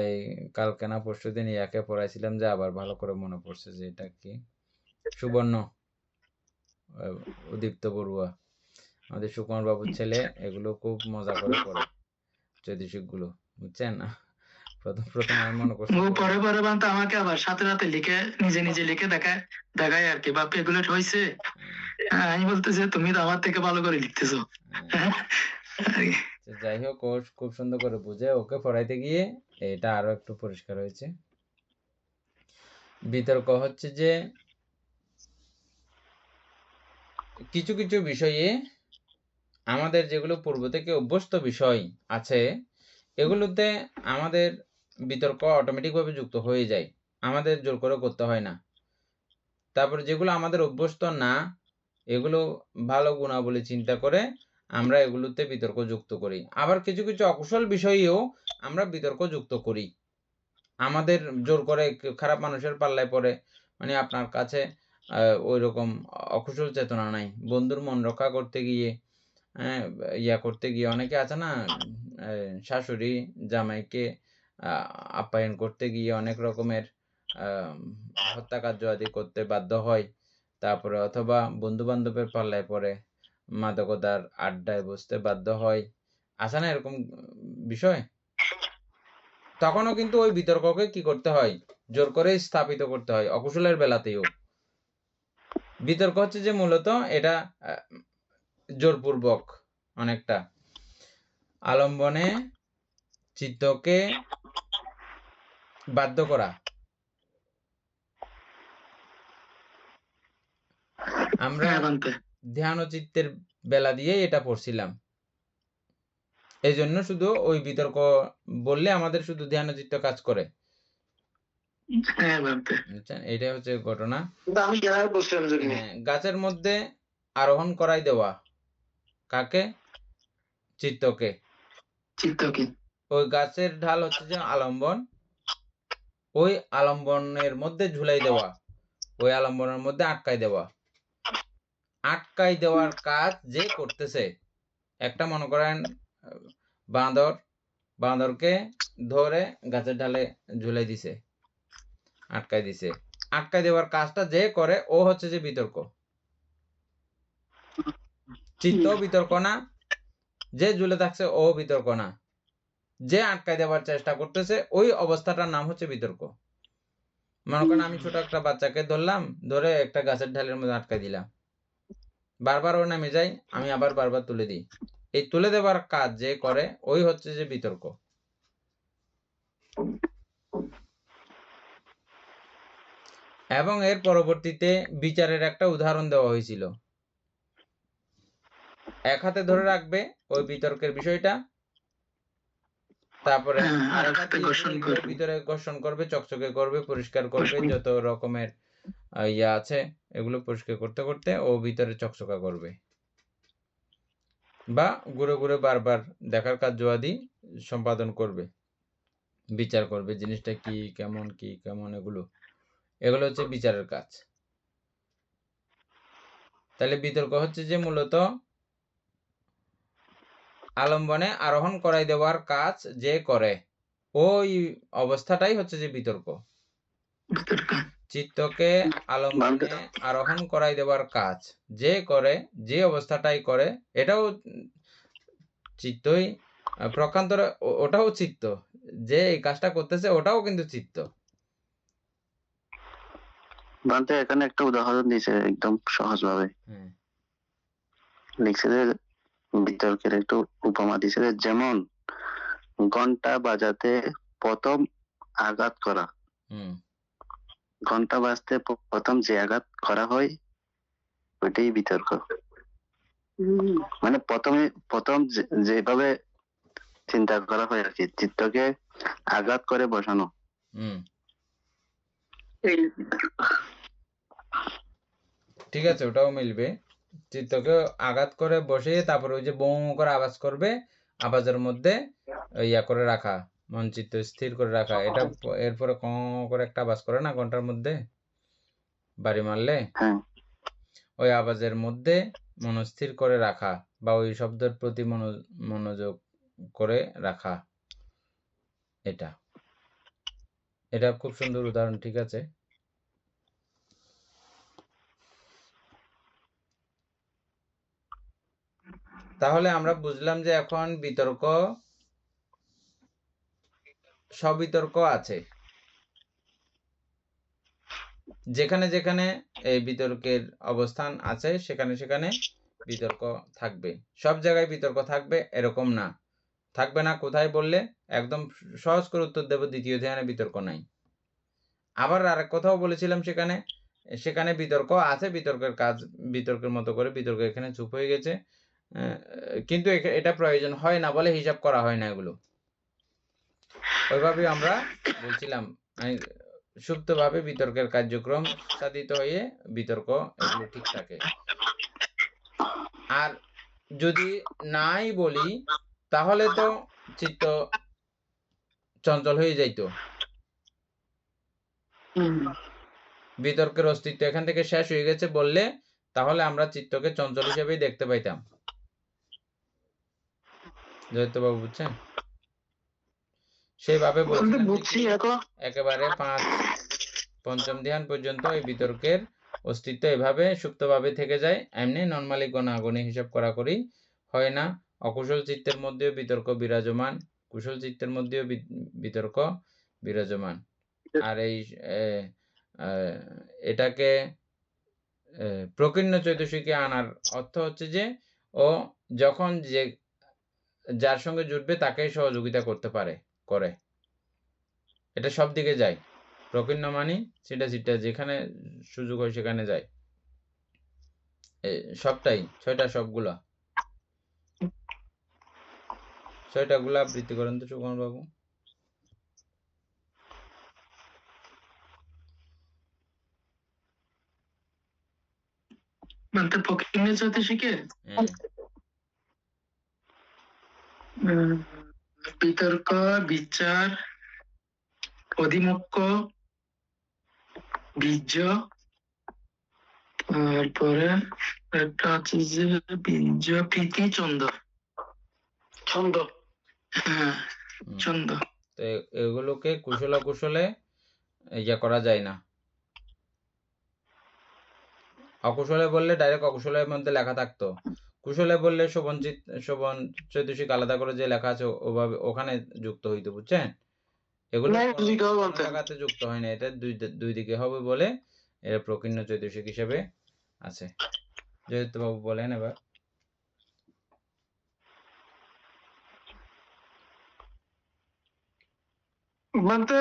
এই কালকে না পরশু দিন ইয়াকে পড়াইছিলাম, যে আবার ভালো করে মনে পড়ছে যে এটা কি সুবর্ণ উদীপ্ত বড়ুয়া, আমাদের সুকুমার বাবুর ছেলে, এগুলো খুব মজা করে পড়ে চৈতসিক গুলো, বুঝছেন? প্রথম আমি মনে করছি পরে বানতে আমাকে আবার সাথে সাথে লিখে নিজে লিখে দেখায় আর কি, বাপ এগুলো হয়েছে। আমি বলতেছি তুমি তো আমার থেকে ভালো করে লিখতেছো। যাই হোক, ও খুব সুন্দর করে বুঝে, ওকে পড়াইতে গিয়ে এটা আরো একটু পরিষ্কার হয়েছে। বিতর্ক হচ্ছে যে কিছু কিছু বিষয়ে আমাদের যেগুলো পূর্ব থেকে অভ্যস্ত বিষয় আছে, এগুলোতে আমাদের বিতর্ক অটোমেটিক ভাবে যুক্ত হয়ে যায়, আমাদের জোর করে করতে হয় না। তারপর যেগুলো আমাদের অভ্যস্ত না, এগুলো ভালো গুণাবলী চিন্তা করে আমরা এগুলোতে বিতর্ক যুক্ত করি। আবার কিছু কিছু অকুশল বিষয়েও আমরা বিতর্ক যুক্ত করি, আমাদের জোর করে খারাপ মানুষের পাল্লায় পড়ে, মানে আপনার কাছে ওই রকম অকুশল চেতনা নাই, বন্ধুর মন রক্ষা করতে গিয়ে ইয়া করতে গিয়ে, অনেকে আছে না শাশুড়ি জামাইকে আপ্যায়ন করতে গিয়ে অনেক রকমের হত্যাকার্য আদি করতে বাধ্য হয়, তারপরে অথবা বন্ধু বান্ধবের পাল্লায় পড়ে মাদকতার আড্ডায় বসতে বাধ্য হয়, আছে না এরকম বিষয়? তখনও কিন্তু ওই বিতর্ককে কি করতে হয়, জোর করে স্থাপিত করতে হয়, অকুশলের বেলাতেও। বিতর্ক হচ্ছে যে মূলত এটা জোরপূর্বক অনেকটা আলম্বনে চিত্তকে বাধ্য করা। আমরা ধ্যান ও চিত্তের বেলা দিয়ে এটা পড়ছিলাম, এই জন্য শুধু ওই বিতর্ক বললে আমাদের শুধু ধ্যান ও চিত্ত কাজ করে। এটা হচ্ছে ঘটনা। গাছের মধ্যে আরোহণ করাই দেওয়া কাকে? চিত্তকে। ওই গাছের ঢাল হচ্ছে যে আলম্বন, ওই আলম্বনের মধ্যে ঝুলাই দেওয়া, ওই আলম্বনের মধ্যে আটকাই দেওয়া। আটকাই দেওয়ার কাজ যে করতেছে, একটা মনে করেন বাঁদরকে ধরে গাছের ঢালে ঝুলাই দিছে, আটকাই দিছে। আটকাই দেওয়ার কাজটা যে করে ও হচ্ছে যে বিতর্ক। চিত্ত বিতর্ক না, যে ঝুলে থাকছে ও বিতর্ক না, যে আটকাই দেওয়ার চেষ্টা করতেছে ওই অবস্থাটার নাম হচ্ছে বিতর্ক। মনে করেন আমি ছোট একটা বাচ্চাকে ধরলাম, ধরে একটা গাছের ঢালের মধ্যে আটকাই দিলাম, বারবার ও নেমে যায়, আমি আবার বারবার তুলে দিই। এই তুলে দেওয়ার কাজ যে করে ওই হচ্ছে যে বিতর্ক। এবং এর পরবর্তীতে বিচারের একটা উদাহরণ দেওয়া হয়েছিল। এক হাতে ধরে রাখবে ওই বিতর্কের বিষয়টা, তারপরে ভিতরে ঘর্ষণ করবে, চকচকে করবে, পরিষ্কার করবে, যত রকমের ইয়া আছে এগুলো পরিষ্কার করতে করতে ও ভিতরে চকচকা করবে, বা ঘুরে ঘুরে বারবার দেখার কার্যাদি সম্পাদন করবে, বিচার করবে জিনিসটা কি কেমন এগুলো হচ্ছে বিচারের কাজ। তাহলে বিতর্ক হচ্ছে যে মূলত আলম্বনে আরোহণ করাই দেওয়ার কাজ যে করে ওই অবস্থাটাই হচ্ছে যে বিতর্ক। চিত্তকে আলম্বনে আরোহণ করাই দেওয়ার কাজ যে করে, যে অবস্থাটাই করে, এটাও চিত্তই প্রকান্তরে, ওটাও চিত্ত, যে এই কাজটা করতেছে ওটাও কিন্তু চিত্ত। বান্তে এখানে একটা উদাহরণ দিয়েছে একদম সহজ ভাবে, লিখছে যে বিতর্কের একটু উপমা দিয়েছে, যেমন ঘন্টা বাজাতে প্রথম আঘাত করা, ঘন্টা বাজতে প্রথম যে আঘাত করা হয় ওইটাই বিতর্ক। মানে প্রথম যেভাবে চিন্তা করা হয় আর কি, চিত্তকে আঘাত করে বসানো। ঠিক আছে, ওটাও মিলবে। চিত্তকে আঘাত করে বসিয়ে তারপর ওই যে বৌ করে আওয়াজ করবে, আওয়াজের মধ্যে ইয়া করে রাখা, মন চিত্ত স্থির করে রাখা। এটা এরপরে ক করে একটা আওয়াজ করে না ঘন্টার মধ্যে বাড়ি মারলে, ওই আওয়াজের মধ্যে মনস্থির করে রাখা বা ওই শব্দের প্রতি মনোযোগ করে রাখা, এটা খুব সুন্দর উদাহরণ। ঠিক আছে, তাহলে আমরা বুঝলাম যে এখন বিতর্ক, সবিতর্ক আছে, যেখানে যেখানে এই বিতর্কের অবস্থান আছে সেখানে সেখানে বিতর্ক থাকবে। সব জায়গায় বিতর্ক থাকবে এরকম না, থাকবে না কোথায় বললে একদম সহজ করে উত্তর দেব, দ্বিতীয় ধ্যানে বিতর্ক নাই। আবার আরেক কথাও বলেছিলাম, সেখানে বিতর্ক আছে, বিতর্কের কাজ বিতর্কের মতো করে, বিতর্ক এখানে চুপ হয়ে গেছে, কিন্তু এটা প্রয়োজন হয় না বলে হিসাব করা হয় না এগুলো। ওইভাবে আমরা বলছিলাম সুপ্তভাবে বিতর্কের কার্যক্রম সাধিত হয়ে বিতর্ক এগুলো ঠিক থাকে। আর যদি নাই বলি তাহলে তো চিত্ত চঞ্চল হয়ে যাইতো, বিতর্কের অস্তিত্ব এখান থেকে শেষ হয়ে গেছে বললে তাহলে আমরা চিত্তকে চঞ্চল হিসেবেই দেখতে পাইতাম। জয়িতবাবু বুঝছেন? সেইভাবে একেবারে পঞ্চম ধ্যান পর্যন্ত এই বিতর্কের অস্তিত্ব এভাবে সুপ্তভাবে থেকে যায়, এমনি নর্মালি গণাগণি হিসাব করাকরি হয় না। অকুশল চিত্তের মধ্যেও বিতর্ক বিরাজমান, কুশল চিত্তের মধ্যেও বিতর্ক বিরাজমান। আর এই এটাকে প্রকীর্ণ চৈতসিকে আনার অর্থ হচ্ছে যে ও যখন যে যার সঙ্গে জুটবে তাকেই সহযোগিতা করতে পারে, করে। এটা সব দিকে যায়। প্রকীর্ণ মানি সেটা যেখানে সুযোগ হয় সেখানে যায়। সবটাই, সবগুলা 6টা গুলা আবৃত্তি করেন তো সুকুমার বাবু। মানে প্রকীর্ণ চৈতসিকে বিতর্ক, বিচার, অধিমুখ্য, বীর্য, তারপরে একটা আছে যে বীর্য, প্রীতি, ছন্দ। হ্যাঁ, ছন্দ। তো এগুলোকে কুশল অকুশলে ইয়ে করা যায় না। অকুশলে বললে ডাইরেক্ট অকুশলের মধ্যে লেখা থাকতো, কুশলে বললে শোভন চৈতসিক আলাদা করে যে লেখা আছে ওভাবে ওখানে যুক্ত হইতো, বুঝছেন? এগুলো জায়গাতে যুক্ত হয় না, এটা দুই দিকে হবে বলে এরা প্রকীর্ণ চৈতসিক হিসেবে আছে। জয়িত বাবু বলেন এবার। বলতে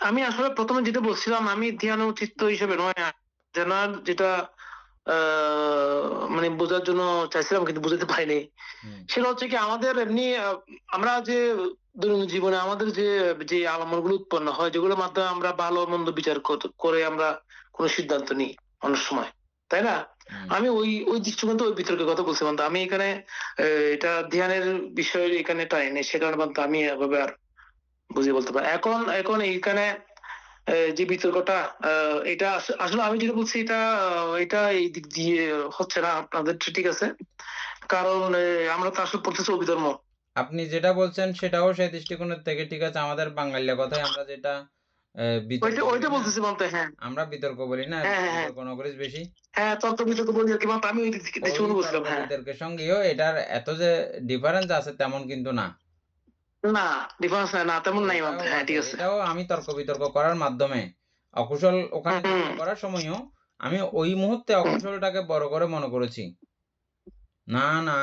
আমি আসলে প্রথমে যেটা বলছিলাম, আমি ধ্যান ও চিত্ত হিসেবে নয়, জানার যেটা মানে বোঝার জন্য চাইছিলাম কিন্তু বুঝতে পারিনি, সেটা হচ্ছে কি আমাদের এমনি আমরা যে দৈনন্দিন জীবনে আমাদের যে আমলগুলো উৎপন্ন হয়, যেগুলোর মাধ্যমে আমরা ভালো মন্দ বিচার করে আমরা কোনো সিদ্ধান্ত নিই অনেক সময়, তাই না? আমি ওই দৃষ্টিকোণ ওই বিতর্কের কথা বলছিলাম। তো আমি এখানে এটা ধ্যানের বিষয় এখানে টাই নেই, সে কারণে আমি এভাবে আর বুঝিয়ে বলতে পারি। এখন এইখানে যে বিতর্কটা এটা আসলে আমি যেটা বলছি এটা এই দিক দিয়ে হচ্ছে না আপনাদের, ঠিক আছে? কারণ আমরা তো আসলে পড়তেছি অভিধর্ম। আপনি যেটা বলছেন সেটাও সেই দৃষ্টিকোণের থেকে ঠিক আছে। আমাদের বাঙালিয়া কথায় আমরা যেটা ওইটা বলতেছি বলতে, হ্যাঁ আমরা বিতর্ক বলি না, বিতর্ক নগরীশ বেশি, হ্যাঁ তর্ক বিতর্ক বলি আর কি, আমি ওই দৃষ্টিকোণ বলছিলাম। হ্যাঁ, বিতর্কের সঙ্গেও এটার এত যে ডিফারেন্স আছে তেমন কিন্তু না, না ডিফারেন্স না তেমন নাই। হ্যাঁ ঠিক আছে, এটাও আমি তর্ক বিতর্ক করার মাধ্যমে অকুশল ওখানে করার সময়ও আমি ওই মুহূর্তে অকুশলটাকে বড় করে মনে করেছি, না না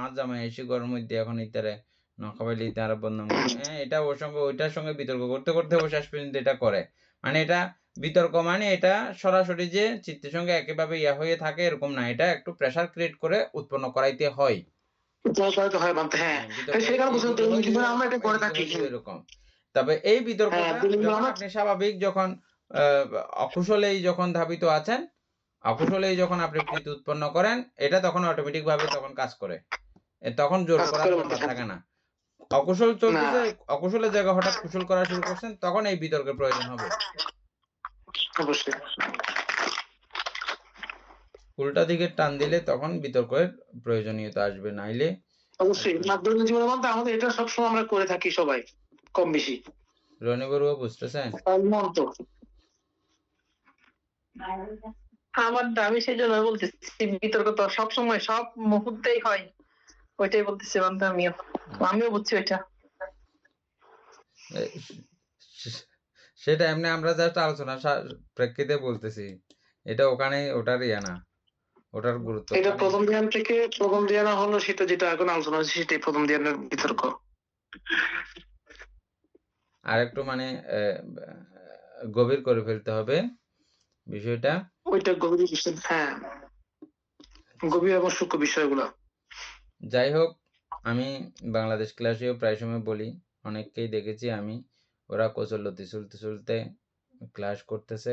আজ জামাই এসে গরম মধ্যে এখন ইতারে নখাবাইলি তারা বদনাম, হ্যাঁ এটা ওর সঙ্গে ওইটার সঙ্গে বিতর্ক করতে করতে ও শেষ পর্যন্ত এটা করে। মানে এটা বিতর্ক মানে এটা সরাসরি যে চিত্তের সঙ্গে একেবারে ইয়া হয়ে থাকে এরকম না, এটা একটু প্রেসার ক্রিয়েট করে উৎপন্ন করাইতে হয়। তবে এই বিতর্কটা আপনি স্বাভাবিক যখন অকুশলেই যখন ধাবিত আছেন, অকুশলেই যখন আপনি প্রীতি উৎপন্ন করেন, এটা তখন অটোমেটিক ভাবে তখন কাজ করে, তখন জোর করার ব্যাপার থাকে না। অকুশল চলতেছে, অকুশলের জায়গা হঠাৎ কুশল করা শুরু করছেন, তখন এই বিতর্কের প্রয়োজন হবে। উল্টা দিকে টান দিলে তখন বিতর্কের প্রয়োজনীয়তা আসবে, নাইলে অবশ্যই দৈনন্দিন জীবনে বলতে আমাদের এটা সবসময় আমরা করে থাকি সবাই কম বেশি। রনি বড়ুয়া বুঝতেছেন? আমি সেই জন্য বলতেছি বিতর্ক তো সবসময় সব মুহূর্তেই হয়, ওইটাই বলতেছি। আমিও বুঝছি ওইটা, সেটা এমনি আমরা জাস্ট আলোচনা প্রেক্ষিতে বলতেছি, এটা ওখানে ওটার ইয়া না, ওটার গুরুত্ব এটা প্রথম ধ্যান থেকে প্রথম ধ্যান হলো সেটা যেটা এখন আলোচনা হচ্ছে সেটাই প্রথম ধ্যানের বিতর্ক। আর একটু মানে গভীর করে ফেলতে হবে বিষয়টা, ওইটা গভীর বিষয়, হ্যাঁ গভীর এবং সূক্ষ্ম বিষয়গুলো। যাই হোক, আমি বাংলাদেশ ক্লাসেও প্রায় সময় বলি, অনেককেই দেখেছি আমি, ওরা কচুল্লতি চলতে চলতে ক্লাস করতেছে,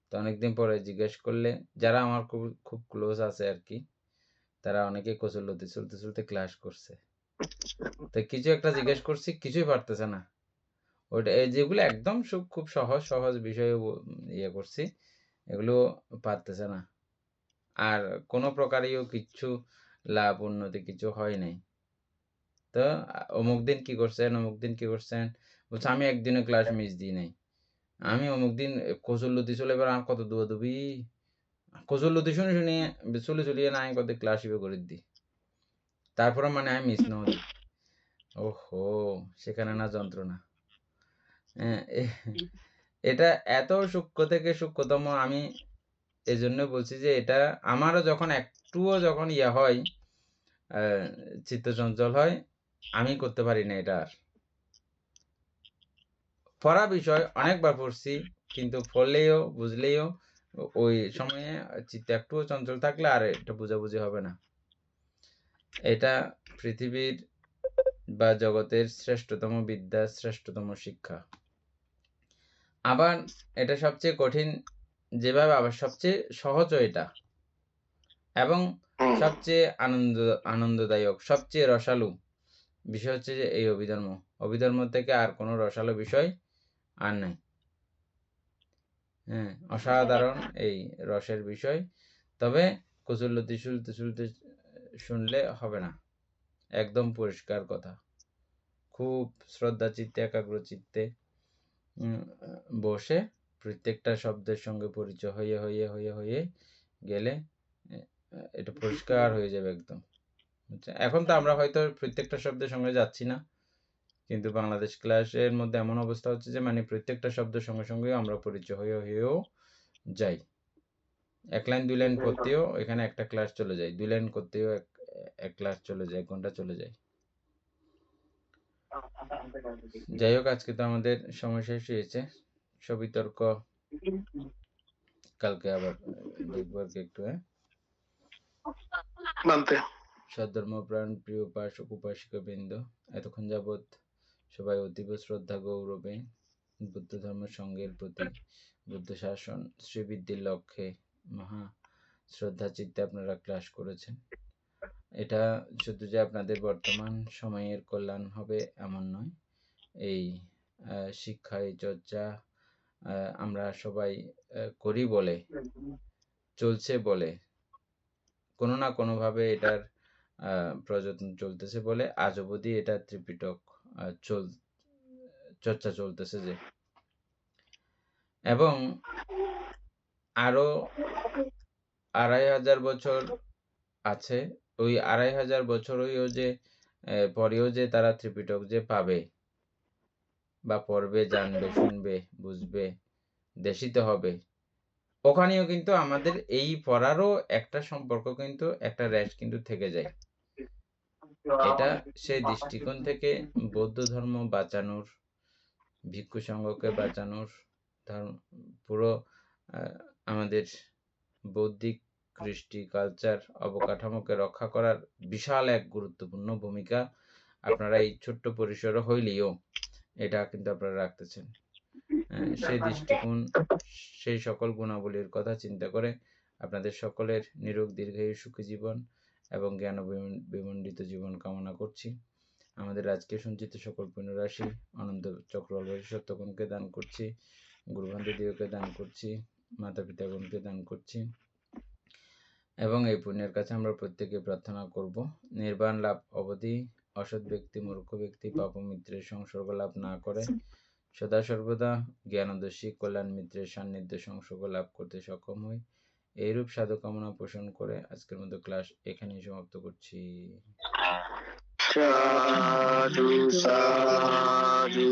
তো অনেকদিন পরে জিজ্ঞেস করলে যারা আমার খুব ক্লোজ আছে আর কি, তারা অনেকে কচুল্লতি চলতে চলতে ক্লাস করছে, তো কিছু একটা জিজ্ঞেস করছি কিছুই পারতেছে না, ওইটা যেগুলো একদম খুব সহজ বিষয়ে ইয়ে করছি, এগুলো পারতেছে না, আর কোনো প্রকারেও কিচ্ছু লাভ উন্নতি কিছু হয় নাই। তো অমুক দিন কি করছেন বলছে আমি একদিনও ক্লাস মিস দিই নাই। আমি অমুক দিন কচুরলতি চলে এবার আর কত দুয়া দুবি কচুরলতি শুনে শুনে চলে চলিয়ে না আমি কত ক্লাস হিসেবে করে দিই তারপরে মানে আমি মিস ন দিই ওহো সেখানে না যন্ত্রণা এটা এত সূক্ষ্ম থেকে সূক্ষ্মতম আমি এই জন্য বলছি যে এটা আমারও যখন একটুও যখন ইয়া হয় চিত্তচঞ্চল হয় আমি করতে পারি না এটা আর পড়া বিষয় অনেকবার পড়ছি কিন্তু পড়লেও বুঝলেও ওই সময়ে চিত্ত একটুও চঞ্চল থাকলে আর এটা বোঝাবুঝি হবে না এটা পৃথিবীর বা জগতের শ্রেষ্ঠতম বিদ্যা শ্রেষ্ঠতম শিক্ষা আবার এটা সবচেয়ে কঠিন যেভাবে আবার সবচেয়ে সহজও এটা এবং সবচেয়ে আনন্দদায়ক সবচেয়ে রসালো বিষয় হচ্ছে যে এই অভিধর্ম থেকে আর কোনো রসালো বিষয় আর নাই হ্যাঁ অসাধারণ এই রসের বিষয় তবে কচুরলতি শুলতে শুলতে শুনলে হবে না একদম পরিষ্কার কথা খুব শ্রদ্ধা চিত্তে একাগ্র চিত্তে বসে প্রত্যেকটা শব্দের সঙ্গে পরিচয় হয়ে হয়ে হয়ে হয়ে গেলে এটা পরিষ্কার হয়ে যাবে একদম এখন তো আমরা হয়তো প্রত্যেকটা শব্দের সঙ্গে যাচ্ছি না কিন্তু বাংলাদেশ ক্লাসের মধ্যে এমন অবস্থা হচ্ছে যে মানে প্রত্যেকটা শব্দের সঙ্গে সঙ্গে আমরা পরিচয় হয়ে হয়েও যাই এক লাইন দুই লাইন পড়তেও এখানে একটা ক্লাস চলে যায় দুই লাইন করতেও এক ক্লাস চলে যায় এক ঘন্টা চলে যায় যাই হোক আজকে তো আমাদের সময় শেষ হয়েছে সবিতর্ক কালকে আবার দেখবো আর কি একটু সদ্ধর্মপ্রাণ প্রিয় উপাসক উপাসিকা বৃন্দ এতক্ষণ যাবৎ সবাই অতীব শ্রদ্ধা গৌরবে বুদ্ধ ধর্ম সঙ্গের প্রতি বুদ্ধ শাসন শ্রীবৃদ্ধির লক্ষ্যে মহা শ্রদ্ধা চিত্তে আপনারা ক্লাস করেছেন এটা শুধু যে আপনাদের বর্তমান সময়ের কল্যাণ হবে এমন নয় এই শিক্ষা এই চর্চা আমরা সবাই করি বলে চলছে বলে কোনো না কোনোভাবে এটার প্রযত্ন চলতেছে বলে আজ অবধি এটা ত্রিপিটক চর্চা চলতেছে যে এবং আরো 2500 বছর আছে ওই 2500 বছরও যে পরেও যে তারা ত্রিপিটক যে পাবে বা পড়বে জানবে শুনবে বুঝবে দেশিত হবে ওখানেও কিন্তু আমাদের এই পড়ারও একটা সম্পর্ক কিন্তু একটা রেশ কিন্তু থেকে যায় এটা সেই দৃষ্টিকোণ থেকে বৌদ্ধ ধর্ম বাঁচানোর ভিক্ষু সংঘকে বাঁচানোর পুরো আমাদের বৌদ্ধিক কৃষ্টি কালচার অবকাঠামোকে রক্ষা করার বিশাল এক গুরুত্বপূর্ণ ভূমিকা আপনারা এই ছোট্ট পরিসরে হইলেও এটা কিন্তু আপনারা রাখতেছেন সেই দৃষ্টিকোণ সেই সকল গুণাবলীর কথা চিন্তা করে আপনাদের সকলের নিরোগ দীর্ঘায়ু সুখী জীবন এবং জ্ঞান বিমণ্ডিত জীবন কামনা করছি আমাদের আজকে সঞ্চিত সকল পুণ্যরাশি অনন্ত চক্রবর্তী সত্যগণকে দান করছি গুরুবান্ধবীকে দান করছি মাতা পিতাগণকে দান করছি এবং এই পুণ্যের কাছে আমরা প্রত্যেকে প্রার্থনা করব নির্বাণ লাভ অবধি অসৎ ব্যক্তি মূর্খ ব্যক্তি পাপ মিত্রের সংসর্গ লাভ না করে সদা সর্বদা জ্ঞানদর্শী কল্যাণ মিত্রের সান্নিধ্য সংসর্গ লাভ করতে সক্ষম হই এইরূপ সাধু কামনা পোষণ করে আজকের মতো ক্লাস এখানেই সমাপ্ত করছি সাধু সাধু